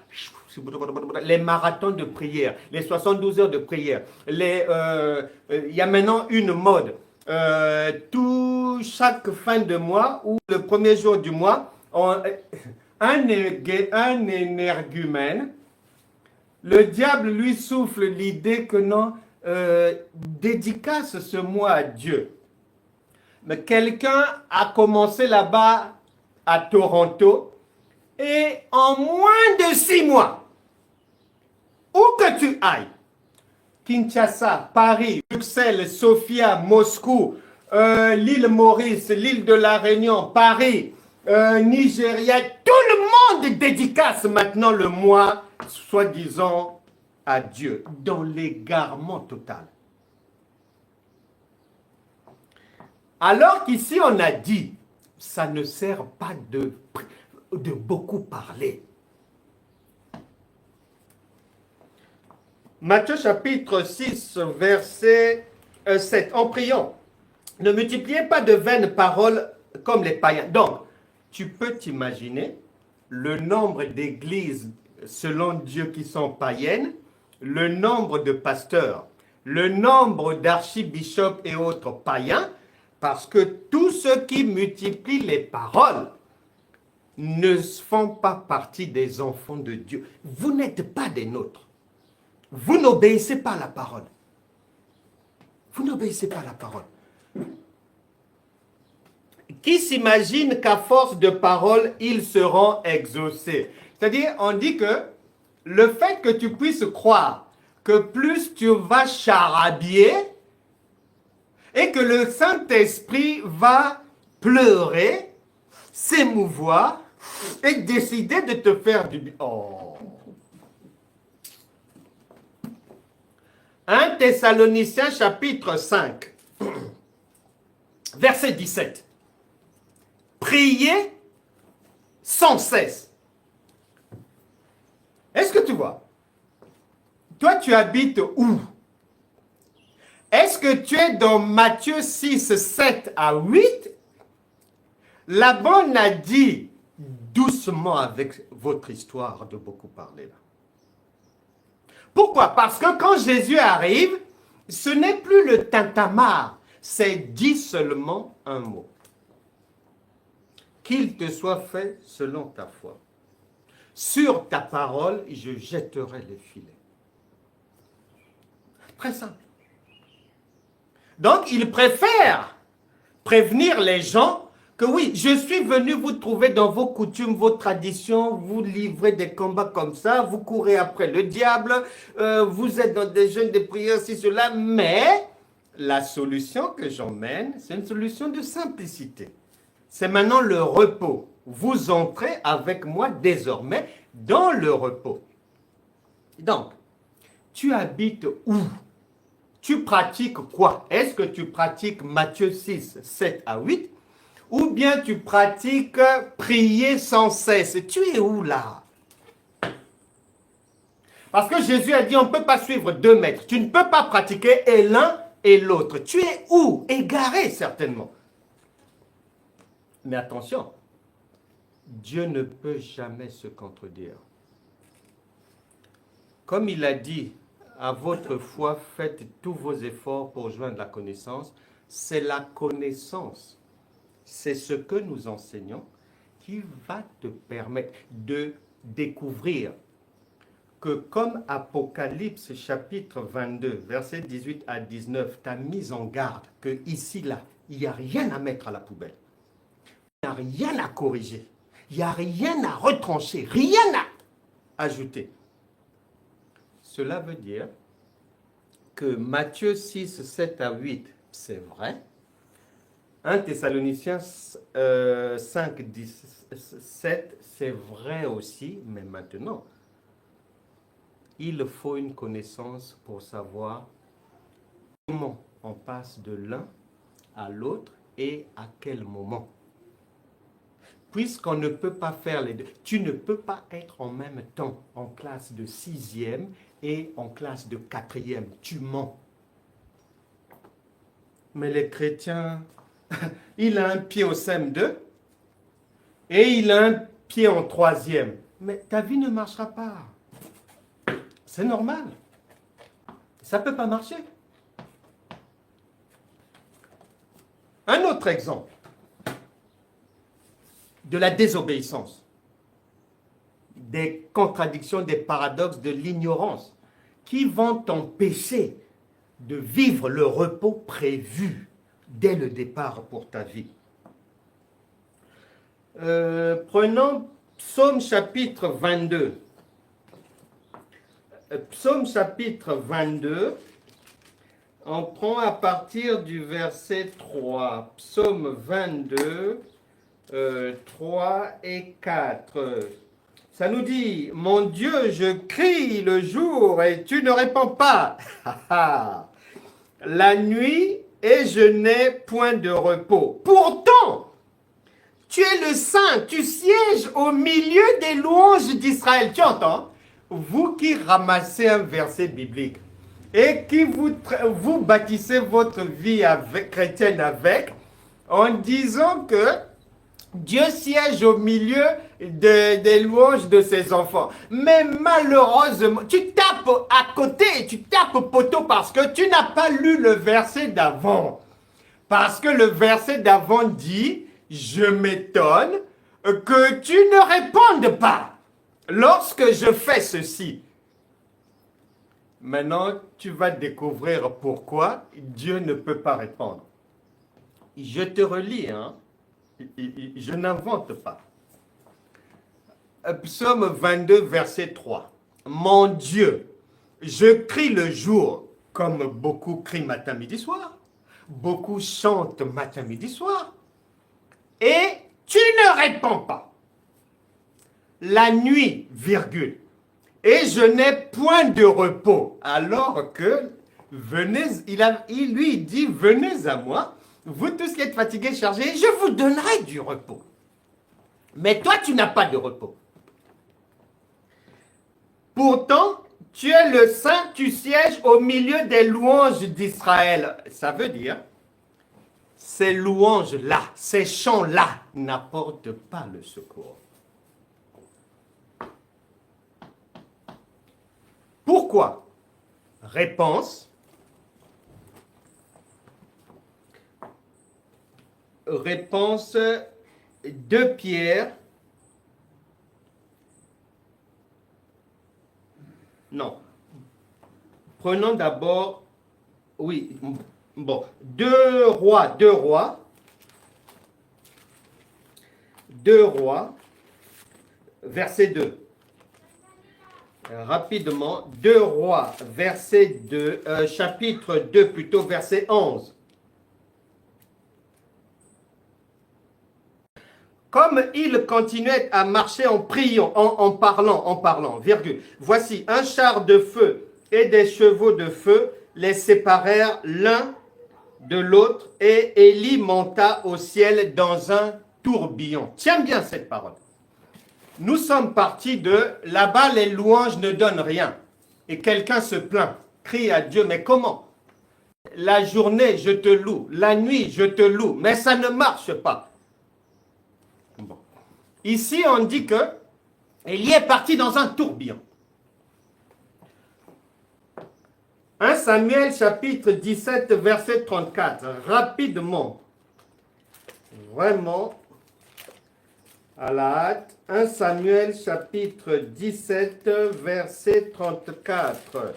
les marathons de prière, les 72 heures de prière, il y a maintenant une mode. Chaque fin de mois ou le premier jour du mois, un énergumène, le diable lui souffle l'idée que non, dédicace ce mois à Dieu. Mais quelqu'un a commencé là-bas à Toronto et en moins de 6 mois, où que tu ailles, Kinshasa, Paris, Bruxelles, Sofia, Moscou, l'île Maurice, l'île de la Réunion, Paris, Nigeria, tout le monde dédicace maintenant le mois, soi-disant, à Dieu, dans l'égarement total. Alors qu'ici on a dit, ça ne sert pas de beaucoup parler. Matthieu chapitre 6, verset 7. En priant, ne multipliez pas de vaines paroles comme les païens. Donc, tu peux t'imaginer le nombre d'églises selon Dieu qui sont païennes, le nombre de pasteurs, le nombre d'archibishops et autres païens, parce que tous ceux qui multiplient les paroles ne font pas partie des enfants de Dieu. Vous n'êtes pas des nôtres. Vous n'obéissez pas à la parole. Vous n'obéissez pas à la parole. Qui s'imagine qu'à force de parole, ils seront exaucés? C'est-à-dire, on dit que le fait que tu puisses croire que plus tu vas charabiller et que le Saint-Esprit va pleurer, s'émouvoir et décider de te faire du bien. Oh. 1 Thessaloniciens chapitre 5, verset 17. Priez sans cesse. Est-ce que tu vois? Toi, tu habites où? Est-ce que tu es dans Matthieu 6, 7 à 8? Là-bas, on a dit doucement avec votre histoire de beaucoup parler là. Pourquoi? Parce que quand Jésus arrive, ce n'est plus le tintamarre, c'est dit seulement un mot. Qu'il te soit fait selon ta foi. Sur ta parole, je jetterai les filets. Très simple. Donc, il préfère prévenir les gens que oui, je suis venu vous trouver dans vos coutumes, vos traditions, vous livrez des combats comme ça, vous courez après le diable, vous êtes dans des jeûnes, des prières, ci, cela, mais la solution que j'emmène, c'est une solution de simplicité. C'est maintenant le repos. Vous entrez avec moi désormais dans le repos. Donc, tu habites où? tu pratiques quoi? Est-ce que tu pratiques Matthieu 6, 7 à 8? Ou bien tu pratiques prier sans cesse? Tu es où là? Parce que Jésus a dit, on ne peut pas suivre 2 maîtres. Tu ne peux pas pratiquer et l'un et l'autre. Tu es où? Égaré certainement. Mais attention, Dieu ne peut jamais se contredire. Comme il a dit, à votre foi, faites tous vos efforts pour joindre la connaissance. C'est la connaissance, c'est ce que nous enseignons qui va te permettre de découvrir que comme Apocalypse chapitre 22, versets 18 à 19, t'a mis en garde que ici, là, il n'y a rien à mettre à la poubelle. Il n'y a rien à corriger. Il n'y a rien à retrancher, rien à ajouter. Cela veut dire que Matthieu 6, 7 à 8, c'est vrai. 1 Thessaloniciens 5, 7, c'est vrai aussi, mais maintenant, il faut une connaissance pour savoir comment on passe de l'un à l'autre et à quel moment. Puisqu'on ne peut pas faire les deux, tu ne peux pas être en même temps en classe de 6e et en classe de 4e. Tu mens. Mais les chrétiens, il a un pied au CM2 et il a un pied en 3e. Mais ta vie ne marchera pas. C'est normal. Ça ne peut pas marcher. Un autre exemple de la désobéissance, des contradictions, des paradoxes, de l'ignorance qui vont t'empêcher de vivre le repos prévu dès le départ pour ta vie. Prenons Psaume chapitre 22. Psaume chapitre 22, on prend à partir du verset 3. Psaume 22, 3 et 4. Ça nous dit, mon Dieu, je crie le jour et tu ne réponds pas. La nuit et je n'ai point de repos. Pourtant, tu es le Saint, tu sièges au milieu des louanges d'Israël. Tu entends? Vous qui ramassez un verset biblique et qui vous bâtissez votre vie chrétienne avec, en disant que Dieu siège au milieu des louanges de ses enfants. Mais malheureusement, tu tapes à côté, tu tapes au poteau parce que tu n'as pas lu le verset d'avant. Parce que le verset d'avant dit, je m'étonne que tu ne répondes pas lorsque je fais ceci. Maintenant, tu vas découvrir pourquoi Dieu ne peut pas répondre. Je te relis, hein. Je n'invente pas. Psaume 22, verset 3. Mon Dieu, je crie le jour, comme beaucoup crient matin, midi, soir. Beaucoup chantent matin, midi, soir. Et tu ne réponds pas. La nuit, virgule. Et je n'ai point de repos. Alors que, il lui dit, venez à moi. Vous tous qui êtes fatigués, chargés, je vous donnerai du repos. Mais toi, tu n'as pas de repos. Pourtant, tu es le Saint, tu sièges au milieu des louanges d'Israël. Ça veut dire, ces louanges-là, ces chants-là n'apportent pas le secours. Pourquoi? Réponse. Réponse 2 Pierre. Non. Prenons d'abord, oui, bon, 2 Rois, verset 2. Rapidement, 2 Rois, verset 2, chapitre 2 plutôt, verset 11. Comme il continuait à marcher en priant, en parlant, virgule. Voici un char de feu et des chevaux de feu, les séparèrent l'un de l'autre et Élie monta au ciel dans un tourbillon. Tiens bien cette parole. Nous sommes partis de là-bas, les louanges ne donnent rien. Et quelqu'un se plaint, crie à Dieu, mais comment? La journée, je te loue, la nuit, je te loue, mais ça ne marche pas. Bon. Ici, on dit que Élie est parti dans un tourbillon. 1 Samuel chapitre 17, verset 34. Rapidement. Vraiment. À la hâte. 1 Samuel chapitre 17, verset 34.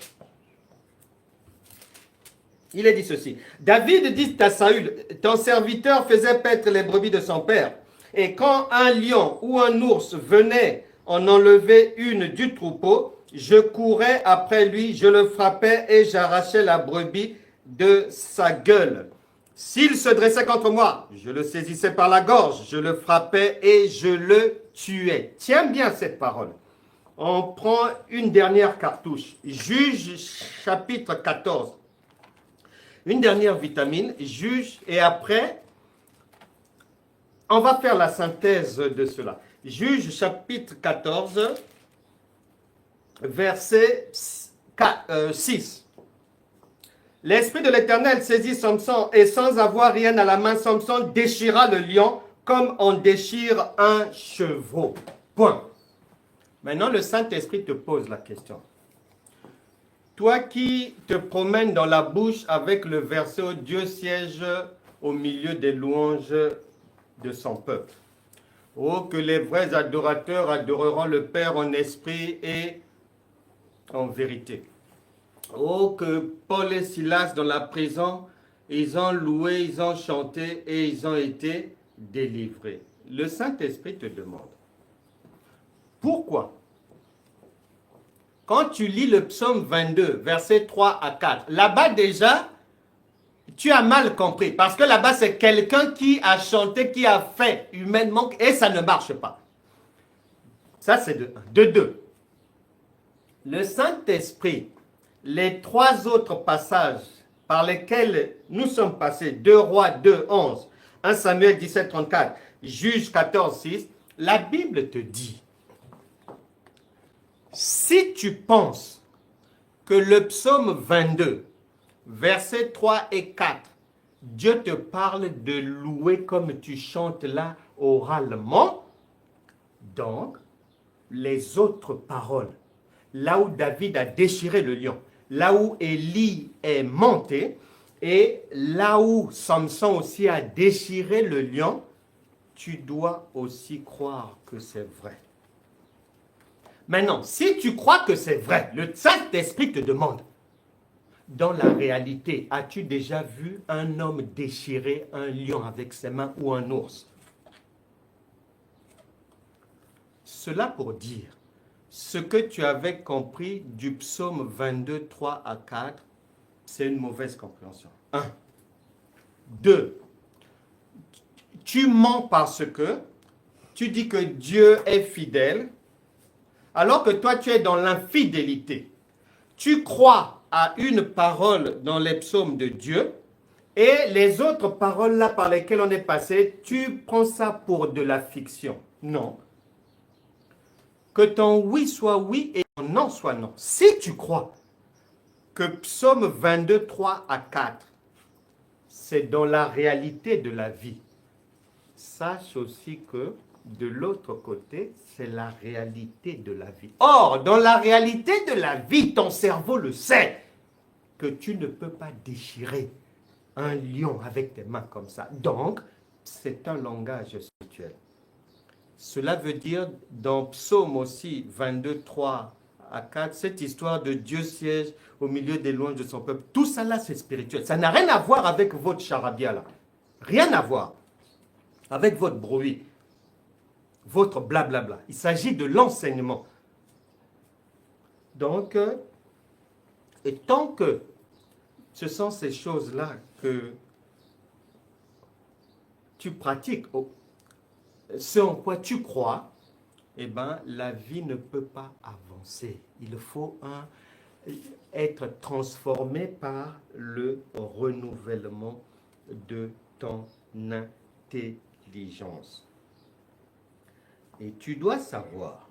Il est dit ceci. David dit à Saül, ton serviteur faisait paître les brebis de son père. Et quand un lion ou un ours venait en enlever une du troupeau, je courais après lui, je le frappais et j'arrachais la brebis de sa gueule. S'il se dressait contre moi, je le saisissais par la gorge, je le frappais et je le tuais. Tiens bien cette parole. On prend une dernière cartouche. Juge chapitre 14. Une dernière vitamine, Juge, et après, on va faire la synthèse de cela. Juge chapitre 14, verset 6. L'Esprit de l'Éternel saisit Samson et sans avoir rien à la main, Samson déchira le lion comme on déchire un chevreau. Point. Maintenant, le Saint-Esprit te pose la question. Toi qui te promènes dans la bouche avec le verset où Dieu siège au milieu des louanges de son peuple. Oh, que les vrais adorateurs adoreront le Père en esprit et en vérité. Oh, que Paul et Silas dans la prison, ils ont loué, ils ont chanté et ils ont été délivrés. Le Saint-Esprit te demande, pourquoi? Quand tu lis le psaume 22, versets 3 à 4, là-bas déjà, tu as mal compris. Parce que là-bas, c'est quelqu'un qui a chanté, qui a fait humainement, et ça ne marche pas. Ça, c'est de 1. De 2. Le Saint-Esprit, les 3 autres passages par lesquels nous sommes passés, 2 Rois 2, 11, 1 Samuel 17, 34, Juge 14, 6, la Bible te dit, si tu penses que le psaume 22, versets 3 et 4, Dieu te parle de louer comme tu chantes là oralement, donc les autres paroles, là où David a déchiré le lion, là où Élie est monté, et là où Samson aussi a déchiré le lion, tu dois aussi croire que c'est vrai. Maintenant, si tu crois que c'est vrai, le Saint-Esprit te demande, dans la réalité, as-tu déjà vu un homme déchirer un lion avec ses mains ou un ours? Cela pour dire, ce que tu avais compris du psaume 22, 3 à 4, c'est une mauvaise compréhension. 1. 2. Tu mens parce que tu dis que Dieu est fidèle, alors que toi tu es dans l'infidélité. Tu crois à une parole dans les psaumes de Dieu, et les autres paroles là par lesquelles on est passé, tu prends ça pour de la fiction. Non. Que ton oui soit oui et ton non soit non. Si tu crois que psaume 22, 3 à 4, c'est dans la réalité de la vie, sache aussi que de l'autre côté, c'est la réalité de la vie. Or, dans la réalité de la vie, ton cerveau le sait, que tu ne peux pas déchirer un lion avec tes mains comme ça. Donc, c'est un langage spirituel. Cela veut dire, dans Psaume aussi, 22, 3 à 4, cette histoire de Dieu siège au milieu des louanges de son peuple, tout ça là, c'est spirituel. Ça n'a rien à voir avec votre charabia là. Rien à voir avec votre bruit, votre blablabla. Il s'agit de l'enseignement. Donc, et tant que ce sont ces choses-là que tu pratiques, ce en quoi tu crois, eh bien, la vie ne peut pas avancer. Il faut être transformé par le renouvellement de ton intelligence. Et tu dois savoir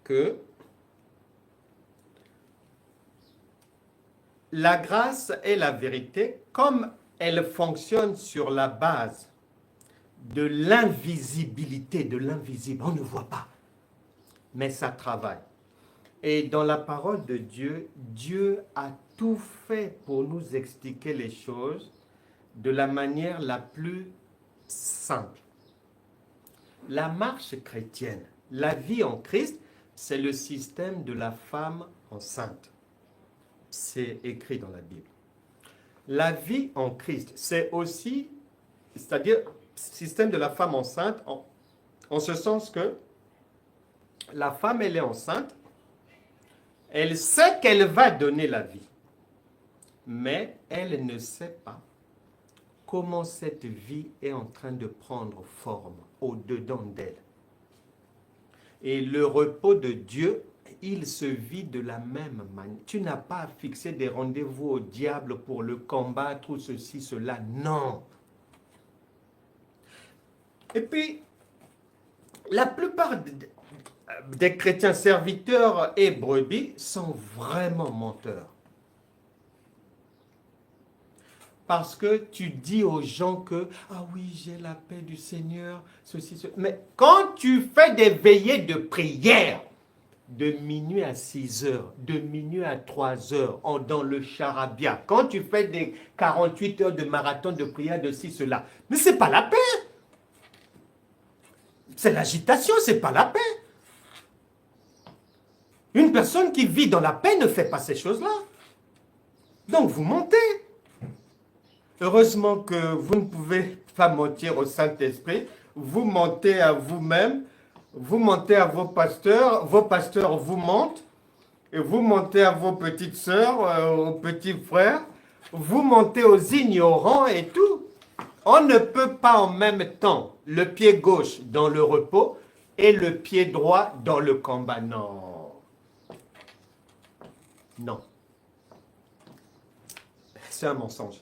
que la grâce et la vérité, comme elles fonctionnent sur la base de l'invisibilité, de l'invisible, on ne voit pas, mais ça travaille. Et dans la parole de Dieu, Dieu a tout fait pour nous expliquer les choses de la manière la plus simple. La marche chrétienne, la vie en Christ, c'est le système de la femme enceinte. C'est écrit dans la Bible. La vie en Christ, c'est aussi, c'est-à-dire, système de la femme enceinte, en ce sens que la femme, elle est enceinte, elle sait qu'elle va donner la vie, mais elle ne sait pas comment cette vie est en train de prendre forme au-dedans d'elle. Et le repos de Dieu, il se vit de la même manière. Tu n'as pas à fixer des rendez-vous au diable pour le combattre ou ceci, cela. Non. Et puis, la plupart des chrétiens serviteurs et brebis sont vraiment menteurs. Parce que tu dis aux gens que, ah oui, j'ai la paix du Seigneur, ceci, cela. Mais quand tu fais des veillées de prière, de minuit à 6 heures, de minuit à 3 heures, dans le charabia, quand tu fais des 48 heures de marathon de prière de ci, cela, mais ce n'est pas la paix. C'est l'agitation, ce n'est pas la paix. Une personne qui vit dans la paix ne fait pas ces choses-là. Donc vous mentez. Heureusement que vous ne pouvez pas mentir au Saint-Esprit. Vous mentez à vous-même. Vous mentez à vos pasteurs vous mentent. Et vous mentez à vos petites sœurs, aux petits frères. Vous mentez aux ignorants et tout. On ne peut pas en même temps le pied gauche dans le repos et le pied droit dans le combat. Non. Non. C'est un mensonge.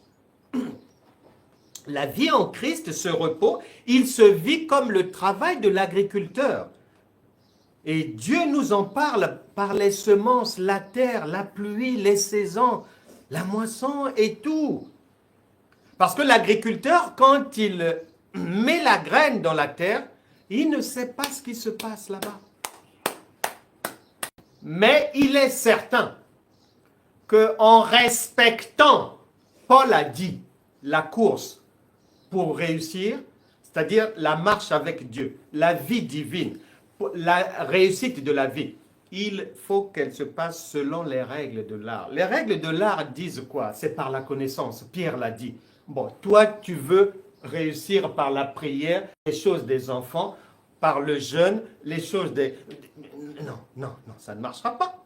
La vie en Christ, ce repos, il se vit comme le travail de l'agriculteur. Et Dieu nous en parle par les semences, la terre, la pluie, les saisons, la moisson et tout. Parce que l'agriculteur, quand il met la graine dans la terre, il ne sait pas ce qui se passe là-bas. Mais il est certain qu'en respectant, Paul a dit, la course pour réussir, c'est-à-dire la marche avec Dieu, la vie divine, la réussite de la vie, il faut qu'elle se passe selon les règles de l'art. Les règles de l'art disent quoi? C'est par la connaissance, Pierre l'a dit. Bon, toi, tu veux réussir par la prière, les choses des enfants, par le jeûne, les choses des... Non, ça ne marchera pas.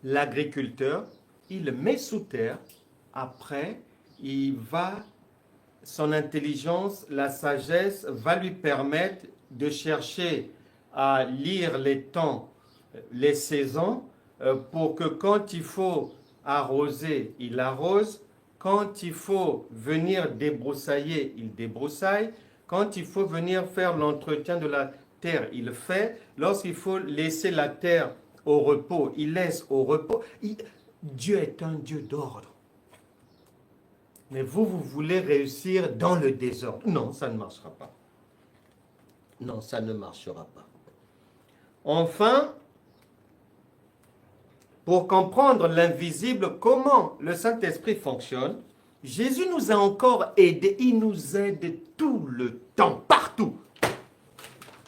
L'agriculteur, il met sous terre, après, son intelligence, la sagesse va lui permettre de chercher à lire les temps, les saisons, pour que quand il faut arroser, il arrose, quand il faut venir débroussailler, il débroussaille, quand il faut venir faire l'entretien de la terre, il le fait, lorsqu'il faut laisser la terre au repos, il laisse au repos. Dieu est un Dieu d'ordre. Mais vous voulez réussir dans le désordre. Non, ça ne marchera pas. Non, ça ne marchera pas. Enfin, pour comprendre l'invisible, comment le Saint-Esprit fonctionne, Jésus nous a encore aidés. Il nous aide tout le temps, partout.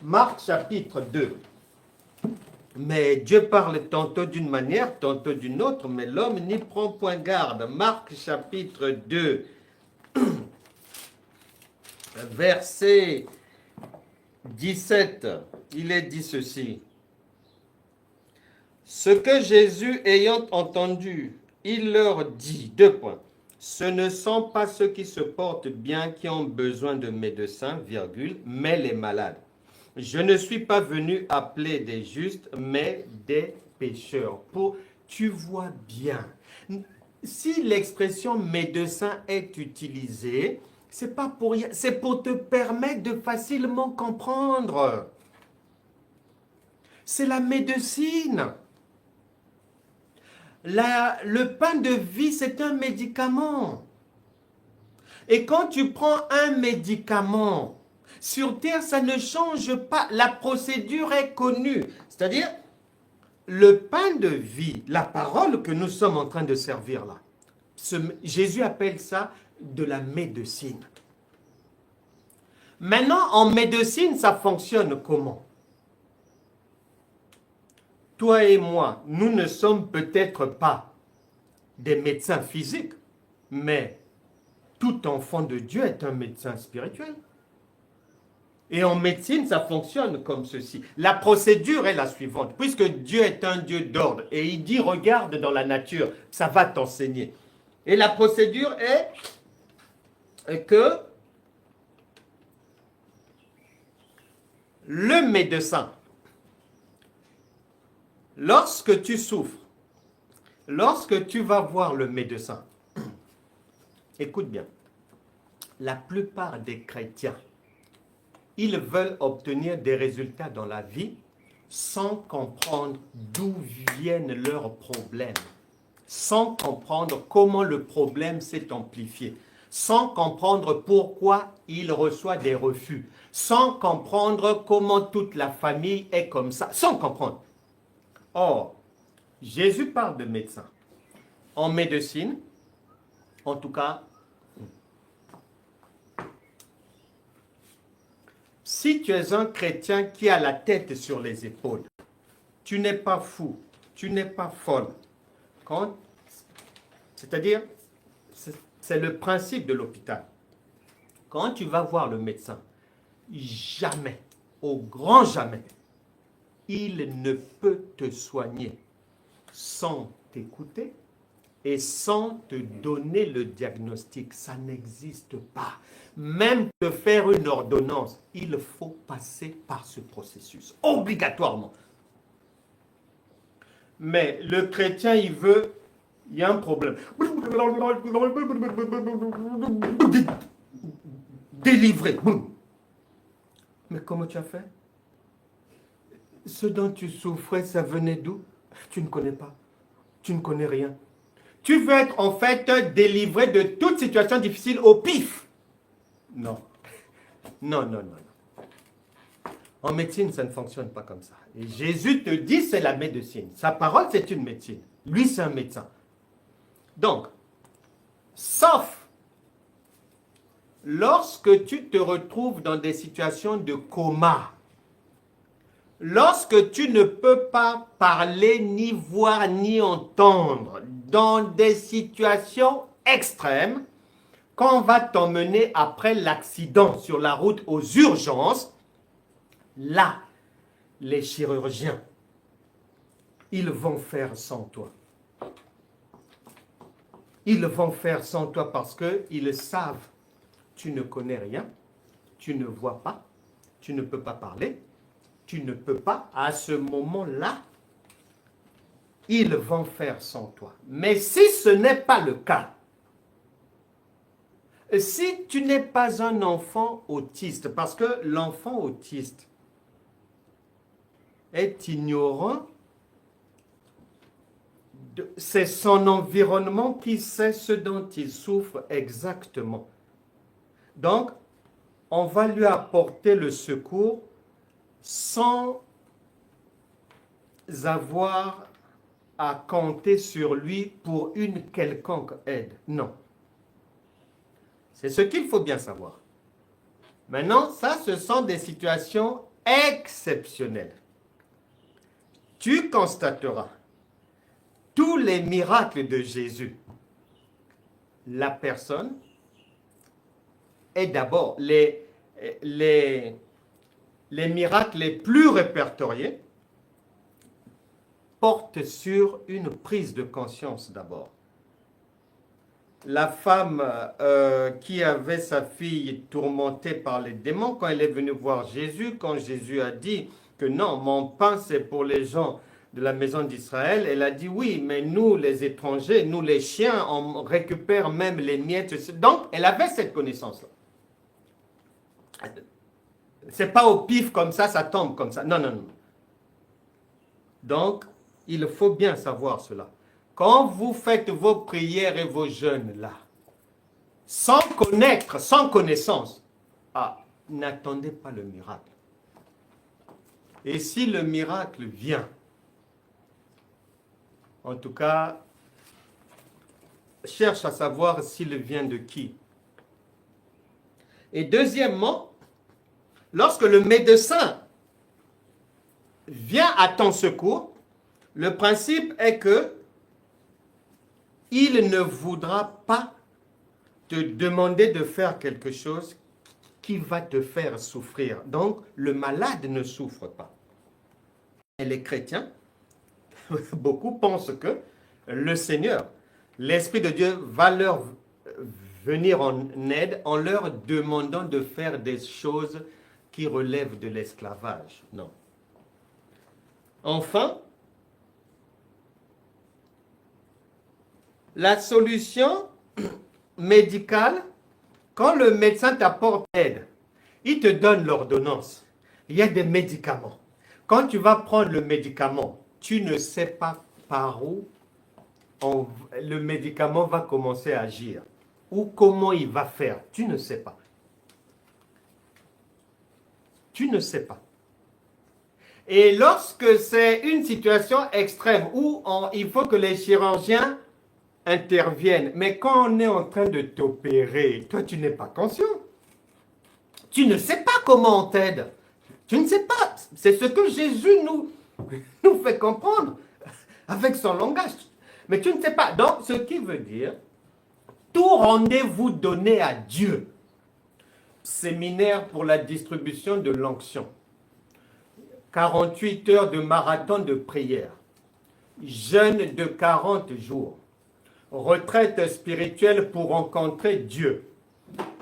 Marc chapitre 2. Mais Dieu parle tantôt d'une manière, tantôt d'une autre, mais l'homme n'y prend point garde. Marc chapitre 2, verset 17, il est dit ceci. Ce que Jésus ayant entendu, il leur dit, 2 points. Ce ne sont pas ceux qui se portent bien qui ont besoin de médecins, mais les malades. Je ne suis pas venu appeler des justes, mais des pécheur. Tu vois bien. Si l'expression médecin est utilisée, c'est pas pour rien, c'est pour te permettre de facilement comprendre. C'est la médecine. Le pain de vie, c'est un médicament. Et quand tu prends un médicament, sur Terre, ça ne change pas. La procédure est connue. C'est-à-dire, le pain de vie, la parole que nous sommes en train de servir là, Jésus appelle ça de la médecine. Maintenant, en médecine, ça fonctionne comment? Toi et moi, nous ne sommes peut-être pas des médecins physiques, mais tout enfant de Dieu est un médecin spirituel. Et en médecine, ça fonctionne comme ceci. La procédure est la suivante. Puisque Dieu est un Dieu d'ordre, et il dit, regarde dans la nature, ça va t'enseigner. Et la procédure est que le médecin, lorsque tu souffres, lorsque tu vas voir le médecin, écoute bien, la plupart des chrétiens, ils veulent obtenir des résultats dans la vie sans comprendre d'où viennent leurs problèmes, sans comprendre comment le problème s'est amplifié, sans comprendre pourquoi il reçoit des refus, sans comprendre comment toute la famille est comme ça, sans comprendre. Or, Jésus parle de médecin. En médecine, en tout cas, si tu es un chrétien qui a la tête sur les épaules, tu n'es pas fou, tu n'es pas folle. C'est-à-dire, c'est le principe de l'hôpital. Quand tu vas voir le médecin, jamais, au grand jamais, il ne peut te soigner sans t'écouter et sans te donner le diagnostic. Ça n'existe pas. Même te faire une ordonnance, il faut passer par ce processus, obligatoirement. Mais le chrétien, il y a un problème. Délivré. Mais comment tu as fait? Ce dont tu souffrais, ça venait d'où? Tu ne connais pas. Tu ne connais rien. Tu veux être en fait délivré de toute situation difficile au pif. Non. Non, non, non, non. En médecine, ça ne fonctionne pas comme ça. Et Jésus te dit, c'est la médecine. Sa parole, c'est une médecine. Lui, c'est un médecin. Donc, sauf lorsque tu te retrouves dans des situations de coma, lorsque tu ne peux pas parler, ni voir, ni entendre, dans des situations extrêmes, quand on va t'emmener après l'accident sur la route aux urgences, là, les chirurgiens, ils vont faire sans toi. Ils vont faire sans toi parce qu'ils savent, tu ne connais rien, tu ne vois pas, tu ne peux pas parler, tu ne peux pas, à ce moment-là, ils vont faire sans toi. Mais si ce n'est pas le cas, si tu n'es pas un enfant autiste, parce que l'enfant autiste est ignorant, c'est son environnement qui sait ce dont il souffre exactement. Donc, on va lui apporter le secours sans avoir à compter sur lui pour une quelconque aide. Non. C'est ce qu'il faut bien savoir. Maintenant, ça, ce sont des situations exceptionnelles. Tu constateras tous les miracles de Jésus. La personne est d'abord les miracles les plus répertoriés portent sur une prise de conscience d'abord. La femme qui avait sa fille tourmentée par les démons, quand elle est venue voir Jésus, quand Jésus a dit que non, mon pain c'est pour les gens de la maison d'Israël, elle a dit oui, mais nous les étrangers, nous les chiens, on récupère même les miettes. Donc, elle avait cette connaissance-là. C'est pas au pif comme ça tombe comme ça. Non, non, non. Donc, il faut bien savoir cela. Quand vous faites vos prières et vos jeûnes là, sans connaître, sans connaissance, n'attendez pas le miracle. Et si le miracle vient, en tout cas, cherche à savoir s'il vient de qui. Et deuxièmement, lorsque le médecin vient à ton secours, le principe est que il ne voudra pas te demander de faire quelque chose qui va te faire souffrir. Donc, le malade ne souffre pas. Et les chrétiens, beaucoup pensent que le Seigneur, l'Esprit de Dieu, va leur venir en aide en leur demandant de faire des choses qui relèvent de l'esclavage. Non. Enfin, la solution médicale, quand le médecin t'apporte aide, il te donne l'ordonnance. Il y a des médicaments. Quand tu vas prendre le médicament, tu ne sais pas par où le médicament va commencer à agir ou comment il va faire. Tu ne sais pas. Tu ne sais pas. Et lorsque c'est une situation extrême où il faut que les chirurgiens interviennent, mais quand on est en train de t'opérer, toi tu n'es pas conscient. Tu ne sais pas comment on t'aide. Tu ne sais pas. C'est ce que Jésus nous fait comprendre avec son langage. Mais tu ne sais pas. Donc, ce qui veut dire, tout rendez-vous donné à Dieu, séminaire pour la distribution de l'onction, 48 heures de marathon de prière, jeûne de 40 jours, retraite spirituelle pour rencontrer Dieu,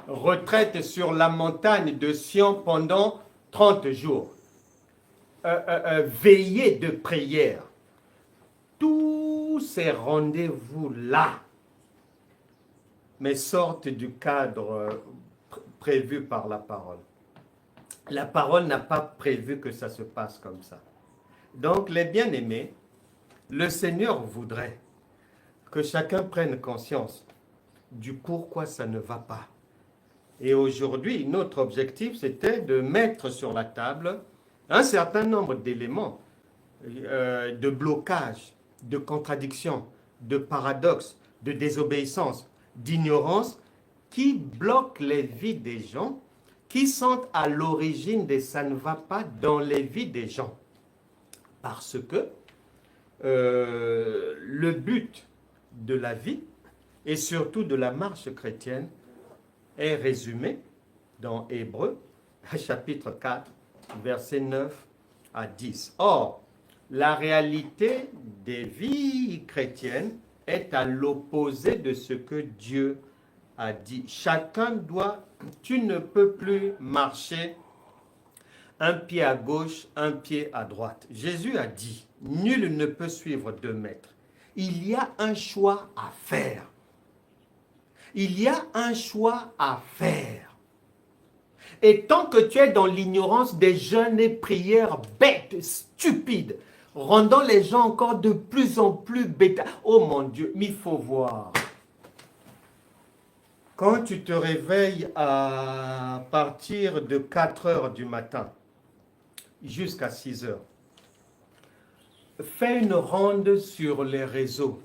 retraite sur la montagne de Sion pendant 30 jours, veillée de prière. Tous ces rendez-vous-là, mais sortent du cadre prévu par la parole. La parole n'a pas prévu que ça se passe comme ça. Donc, les bien-aimés, le Seigneur voudrait que chacun prenne conscience du pourquoi ça ne va pas. Et aujourd'hui, notre objectif, c'était de mettre sur la table un certain nombre d'éléments de blocage, de contradiction, de paradoxe, de désobéissance, d'ignorance qui bloquent les vies des gens, qui sont à l'origine de ça ne va pas dans les vies des gens. Parce que le but de la vie et surtout de la marche chrétienne est résumé dans Hébreux, chapitre 4, versets 9 à 10. Or, la réalité des vies chrétiennes est à l'opposé de ce que Dieu a dit. Chacun doit, tu ne peux plus marcher un pied à gauche, un pied à droite. Jésus a dit, nul ne peut suivre 2 maîtres. Il y a un choix à faire. Il y a un choix à faire. Et tant que tu es dans l'ignorance des jeûnes et prières bêtes, stupides, rendant les gens encore de plus en plus bêtes. Oh mon Dieu, mais il faut voir. Quand tu te réveilles à partir de 4 heures du matin jusqu'à 6 heures, fais une ronde sur les réseaux.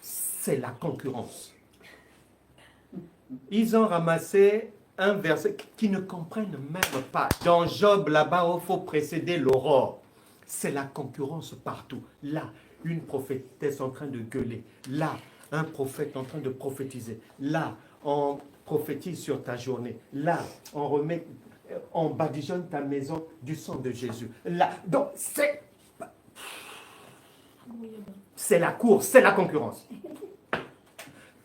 C'est la concurrence. Ils ont ramassé un verset qu'ils ne comprennent même pas. Dans Job, là-bas, il faut précéder l'aurore. C'est la concurrence partout. Là, une prophétesse en train de gueuler. Là, un prophète en train de prophétiser. Là, on prophétise sur ta journée. Là, on badigeonne ta maison du sang de Jésus. Là, donc c'est la course, c'est la concurrence.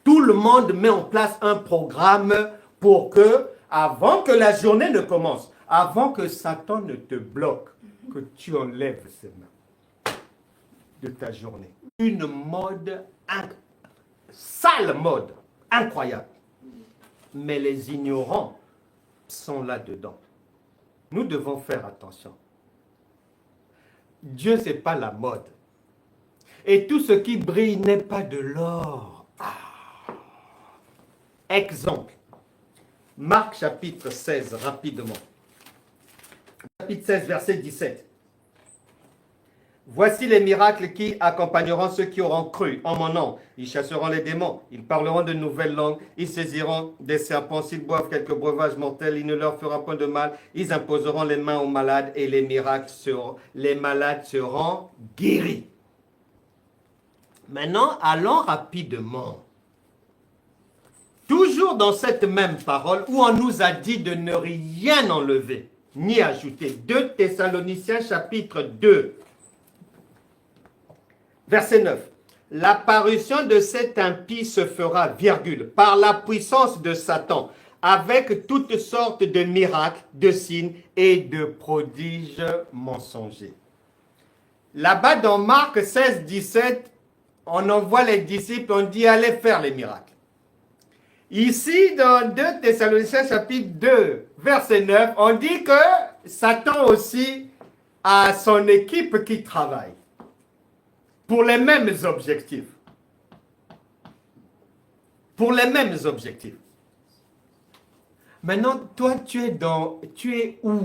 Tout le monde met en place un programme pour que, avant que la journée ne commence, avant que Satan ne te bloque, que tu enlèves ces mains de ta journée. Une mode, sale mode, incroyable. Mais les ignorants sont là-dedans. Nous devons faire attention. Dieu, ce n'est pas la mode. Et tout ce qui brille n'est pas de l'or. Exemple. Marc chapitre 16, rapidement. Chapitre 16, verset 17. Voici les miracles qui accompagneront ceux qui auront cru en mon nom. Ils chasseront les démons, ils parleront de nouvelles langues, ils saisiront des serpents, s'ils boivent quelques breuvages mortels, il ne leur fera point de mal. Ils imposeront les mains aux malades et les malades seront guéris. Maintenant, allons rapidement. Toujours dans cette même parole où on nous a dit de ne rien enlever ni ajouter. 2 Thessaloniciens chapitre 2. Verset 9. L'apparition de cet impie se fera, virgule, par la puissance de Satan, avec toutes sortes de miracles, de signes et de prodiges mensongers. Là-bas dans Marc 16, 17, on envoie les disciples, on dit allez faire les miracles. Ici, dans 2 Thessaloniciens chapitre 2, verset 9, on dit que Satan aussi a son équipe qui travaille pour les mêmes objectifs. Pour les mêmes objectifs. Maintenant, toi, tu es où?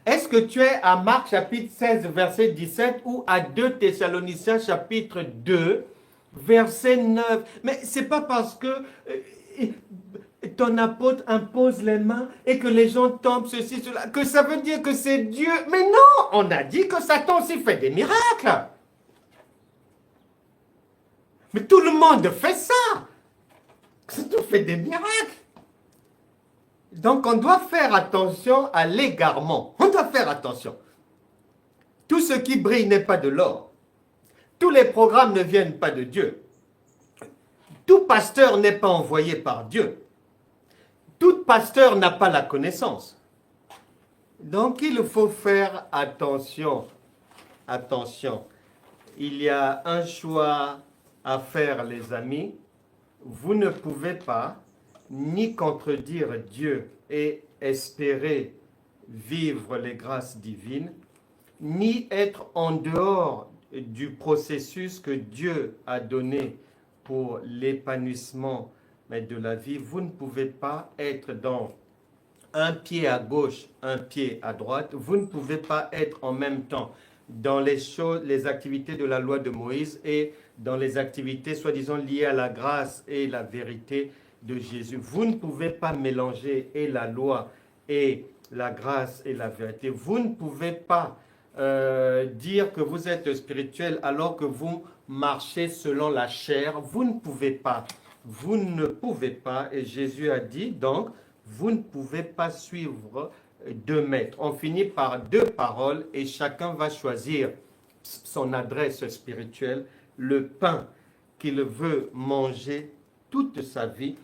Est-ce que tu es à Marc chapitre 16, verset 17 ou à 2 Thessaloniciens chapitre 2, verset 9? Mais c'est pas parce que ton apôtre impose les mains et que les gens tombent ceci, cela, que ça veut dire que c'est Dieu. Mais non, on a dit que Satan aussi fait des miracles. Mais tout le monde fait ça. Satan fait des miracles. Donc on doit faire attention à l'égarement. On doit faire attention. Tout ce qui brille n'est pas de l'or. Tous les programmes ne viennent pas de Dieu. Tout pasteur n'est pas envoyé par Dieu. Tout pasteur n'a pas la connaissance. Donc il faut faire attention. Attention. Il y a un choix à faire, les amis. Vous ne pouvez pas ni contredire Dieu et espérer vivre les grâces divines, ni être en dehors du processus que Dieu a donné pour l'épanouissement de la vie. Vous ne pouvez pas être dans un pied à gauche, un pied à droite. Vous ne pouvez pas être en même temps dans les choses, les activités de la loi de Moïse et dans les activités soi-disant liées à la grâce et la vérité de Jésus. Vous ne pouvez pas mélanger et la loi et la grâce et la vérité. Vous ne pouvez pas dire que vous êtes spirituel alors que vous marchez selon la chair. Vous ne pouvez pas. Vous ne pouvez pas. Et Jésus a dit donc, vous ne pouvez pas suivre deux maîtres. On finit par deux paroles et chacun va choisir son adresse spirituelle, le pain qu'il veut manger toute sa vie.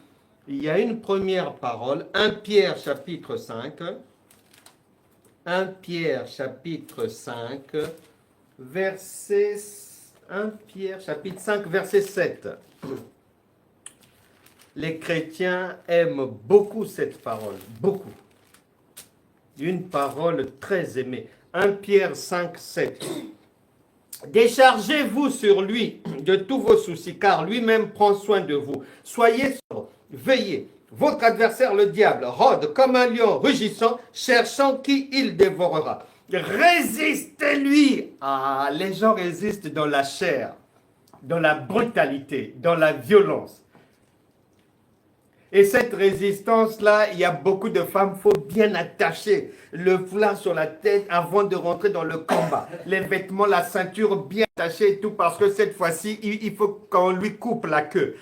Il y a une première parole, 1 Pierre chapitre 5, 1 Pierre chapitre 5, verset 1 Pierre chapitre 5, verset 7. Les chrétiens aiment beaucoup cette parole, beaucoup. Une parole très aimée. 1 Pierre 5, 7. Déchargez-vous sur lui de tous vos soucis, car lui-même prend soin de vous. Soyez sobre, veillez. Votre adversaire, le diable, rôde comme un lion rugissant, cherchant qui il dévorera. Résistez-lui. Ah, les gens résistent dans la chair, dans la brutalité, dans la violence. Et cette résistance-là, il y a beaucoup de femmes, il faut bien attacher le foulard sur la tête avant de rentrer dans le combat. Les vêtements, la ceinture bien attachée et tout, parce que cette fois-ci, il faut qu'on lui coupe la queue.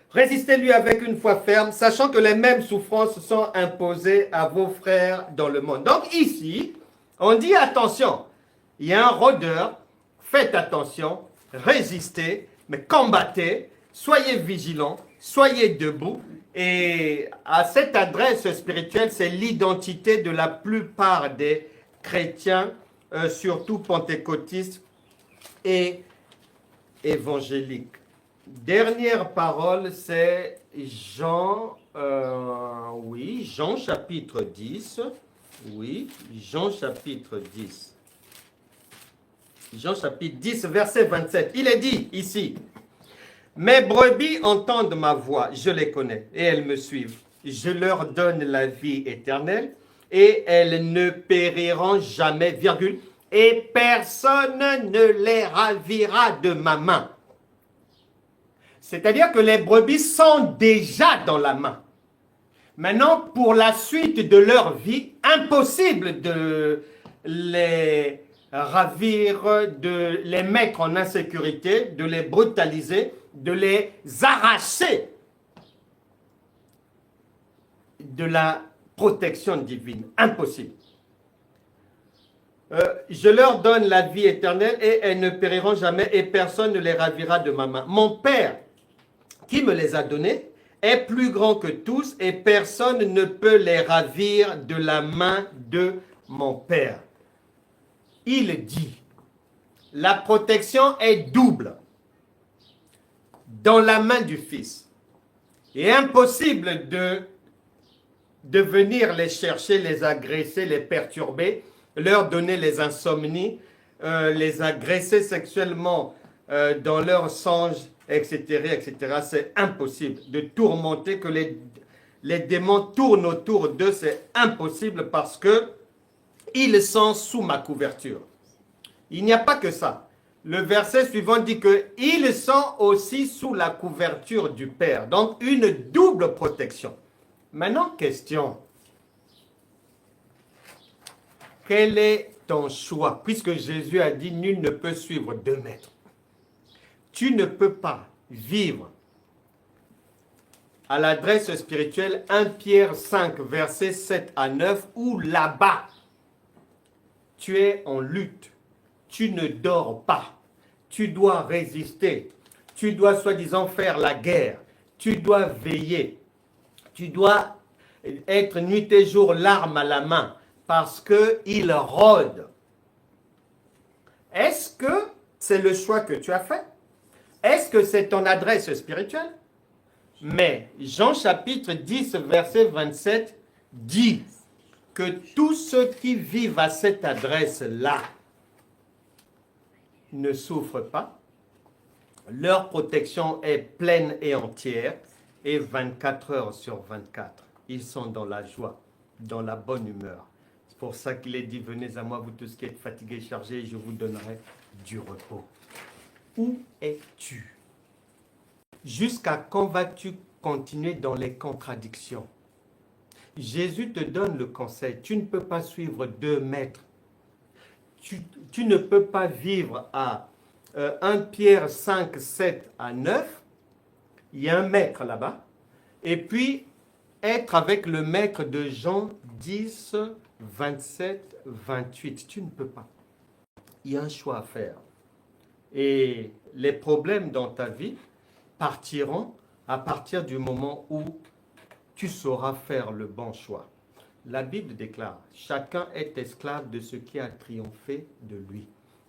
Résistez-lui avec une foi ferme, sachant que les mêmes souffrances sont imposées à vos frères dans le monde. Donc ici, on dit attention, il y a un rôdeur, faites attention, résistez, mais combattez. Soyez vigilants, soyez debout Et à cette adresse spirituelle, c'est l'identité de la plupart des chrétiens, surtout pentecôtistes et évangéliques. Dernière parole, c'est Jean, Jean chapitre 10. Oui, Jean chapitre 10. Jean chapitre 10, verset 27. Il est dit ici, « Mes brebis entendent ma voix, je les connais, et elles me suivent. Je leur donne la vie éternelle, et elles ne périront jamais, virgule, et personne ne les ravira de ma main. » C'est-à-dire que les brebis sont déjà dans la main. Maintenant, pour la suite de leur vie, impossible de les ravir, de les mettre en insécurité, de les brutaliser, de les arracher de la protection divine. Impossible. Je leur donne la vie éternelle et elles ne périront jamais et personne ne les ravira de ma main. Mon Père, qui me les a donnés, est plus grand que tous et personne ne peut les ravir de la main de mon Père. Il dit, la protection est double dans la main du Fils. Il est impossible de venir les chercher, les agresser, les perturber, leur donner les insomnies, les agresser sexuellement dans leur songe, etc., etc. C'est impossible de tourmenter, que les démons tournent autour d'eux, c'est impossible parce que ils sont sous ma couverture. Il n'y a pas que ça. Le verset suivant dit qu'ils sont aussi sous la couverture du Père. Donc, une double protection. Maintenant, question. Quel est ton choix? Puisque Jésus a dit, nul ne peut suivre 2 maîtres. Tu ne peux pas vivre à l'adresse spirituelle 1 Pierre 5, versets 7 à 9, où là-bas, tu es en lutte. Tu ne dors pas. Tu dois résister. Tu dois soi-disant faire la guerre. Tu dois veiller. Tu dois être nuit et jour l'arme à la main parce qu'il rôde. Est-ce que c'est le choix que tu as fait? Est-ce que c'est ton adresse spirituelle? Mais Jean chapitre 10, verset 27 dit que tous ceux qui vivent à cette adresse-là ne souffrent pas. Leur protection est pleine et entière et 24 heures sur 24. Ils sont dans la joie, dans la bonne humeur. C'est pour ça qu'il est dit, venez à moi, vous tous qui êtes fatigués, chargés, et je vous donnerai du repos. Où es-tu? Jusqu'à quand vas-tu continuer dans les contradictions? Jésus te donne le conseil. Tu ne peux pas suivre 2 maîtres. Tu ne peux pas vivre à 1 Pierre 5, 7 à 9. Il y a un maître là-bas. Et puis, être avec le maître de Jean 10, 27, 28. Tu ne peux pas. Il y a un choix à faire. Et les problèmes dans ta vie partiront à partir du moment où tu sauras faire le bon choix. La Bible déclare, chacun est esclave de ce qui a triomphé de lui.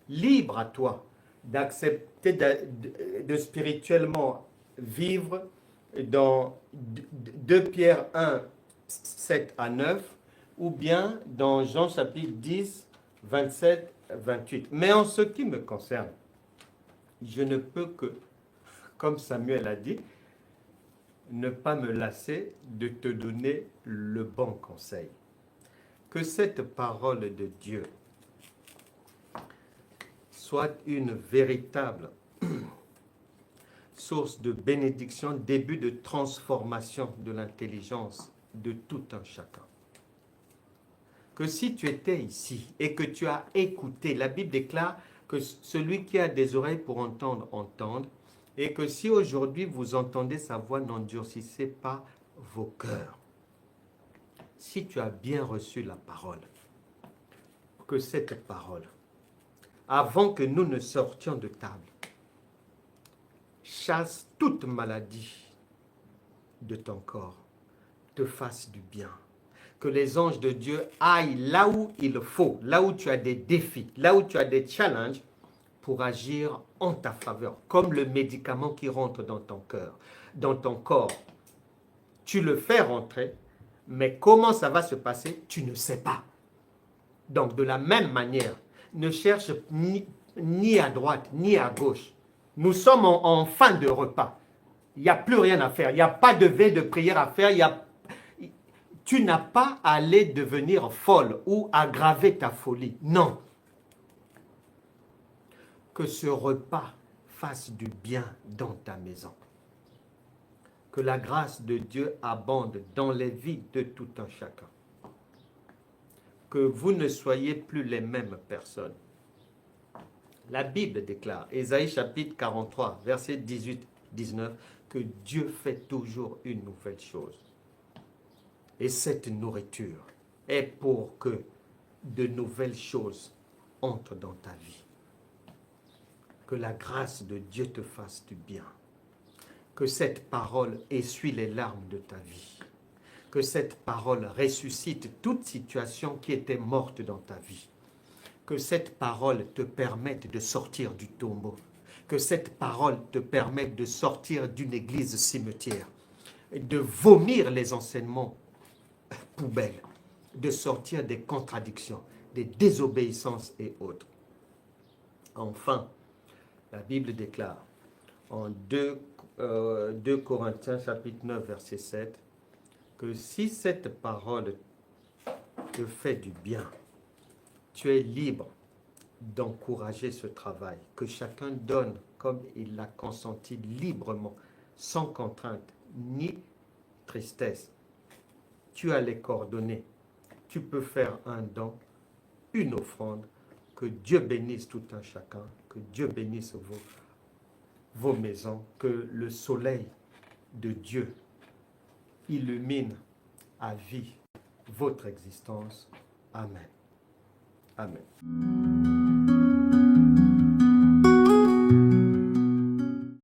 Libre à toi d'accepter de spirituellement vivre dans 2 Pierre 1, 7 à 9, ou bien dans Jean chapitre 10, 27, 28. Mais en ce qui me concerne, je ne peux que, comme Samuel a dit, ne pas me lasser de te donner le bon conseil. Que cette parole de Dieu soit une véritable source de bénédiction, début de transformation de l'intelligence de tout un chacun. Que si tu étais ici et que tu as écouté, la Bible déclare que celui qui a des oreilles pour entendre, entende, et que si aujourd'hui vous entendez sa voix, n'endurcissez pas vos cœurs. Si tu as bien reçu la parole, que cette parole, avant que nous ne sortions de table, chasse toute maladie de ton corps te fasse du bien. Que les anges de Dieu aillent là où il faut, là où tu as des défis, là où tu as des challenges, pour agir en ta faveur, comme le médicament qui rentre dans ton cœur, dans ton corps. Tu le fais rentrer, mais comment ça va se passer, tu ne sais pas. Donc, de la même manière, ne cherche ni à droite, ni à gauche. Nous sommes en fin de repas. Il n'y a plus rien à faire. Il n'y a pas de veille de prière à faire. Tu n'as pas à aller devenir folle ou aggraver ta folie. Non. Que ce repas fasse du bien dans ta maison. Que la grâce de Dieu abonde dans les vies de tout un chacun. Que vous ne soyez plus les mêmes personnes. La Bible déclare, Ésaïe chapitre 43, verset 18-19, que Dieu fait toujours une nouvelle chose. Et cette nourriture est pour que de nouvelles choses entrent dans ta vie. Que la grâce de Dieu te fasse du bien. Que cette parole essuie les larmes de ta vie. Que cette parole ressuscite toute situation qui était morte dans ta vie. Que cette parole te permette de sortir du tombeau. Que cette parole te permette de sortir d'une église cimetière. De vomir les enseignements poubelles. De sortir des contradictions, des désobéissances et autres. Enfin, la Bible déclare en 2 Corinthiens chapitre 9 verset 7 que si cette parole te fait du bien, tu es libre d'encourager ce travail, que chacun donne comme il l'a consenti librement, sans contrainte ni tristesse. Tu as les coordonnées, tu peux faire un don, une offrande, que Dieu bénisse tout un chacun, que Dieu bénisse vos maisons, que le soleil de Dieu illumine à vie votre existence. Amen. Amen.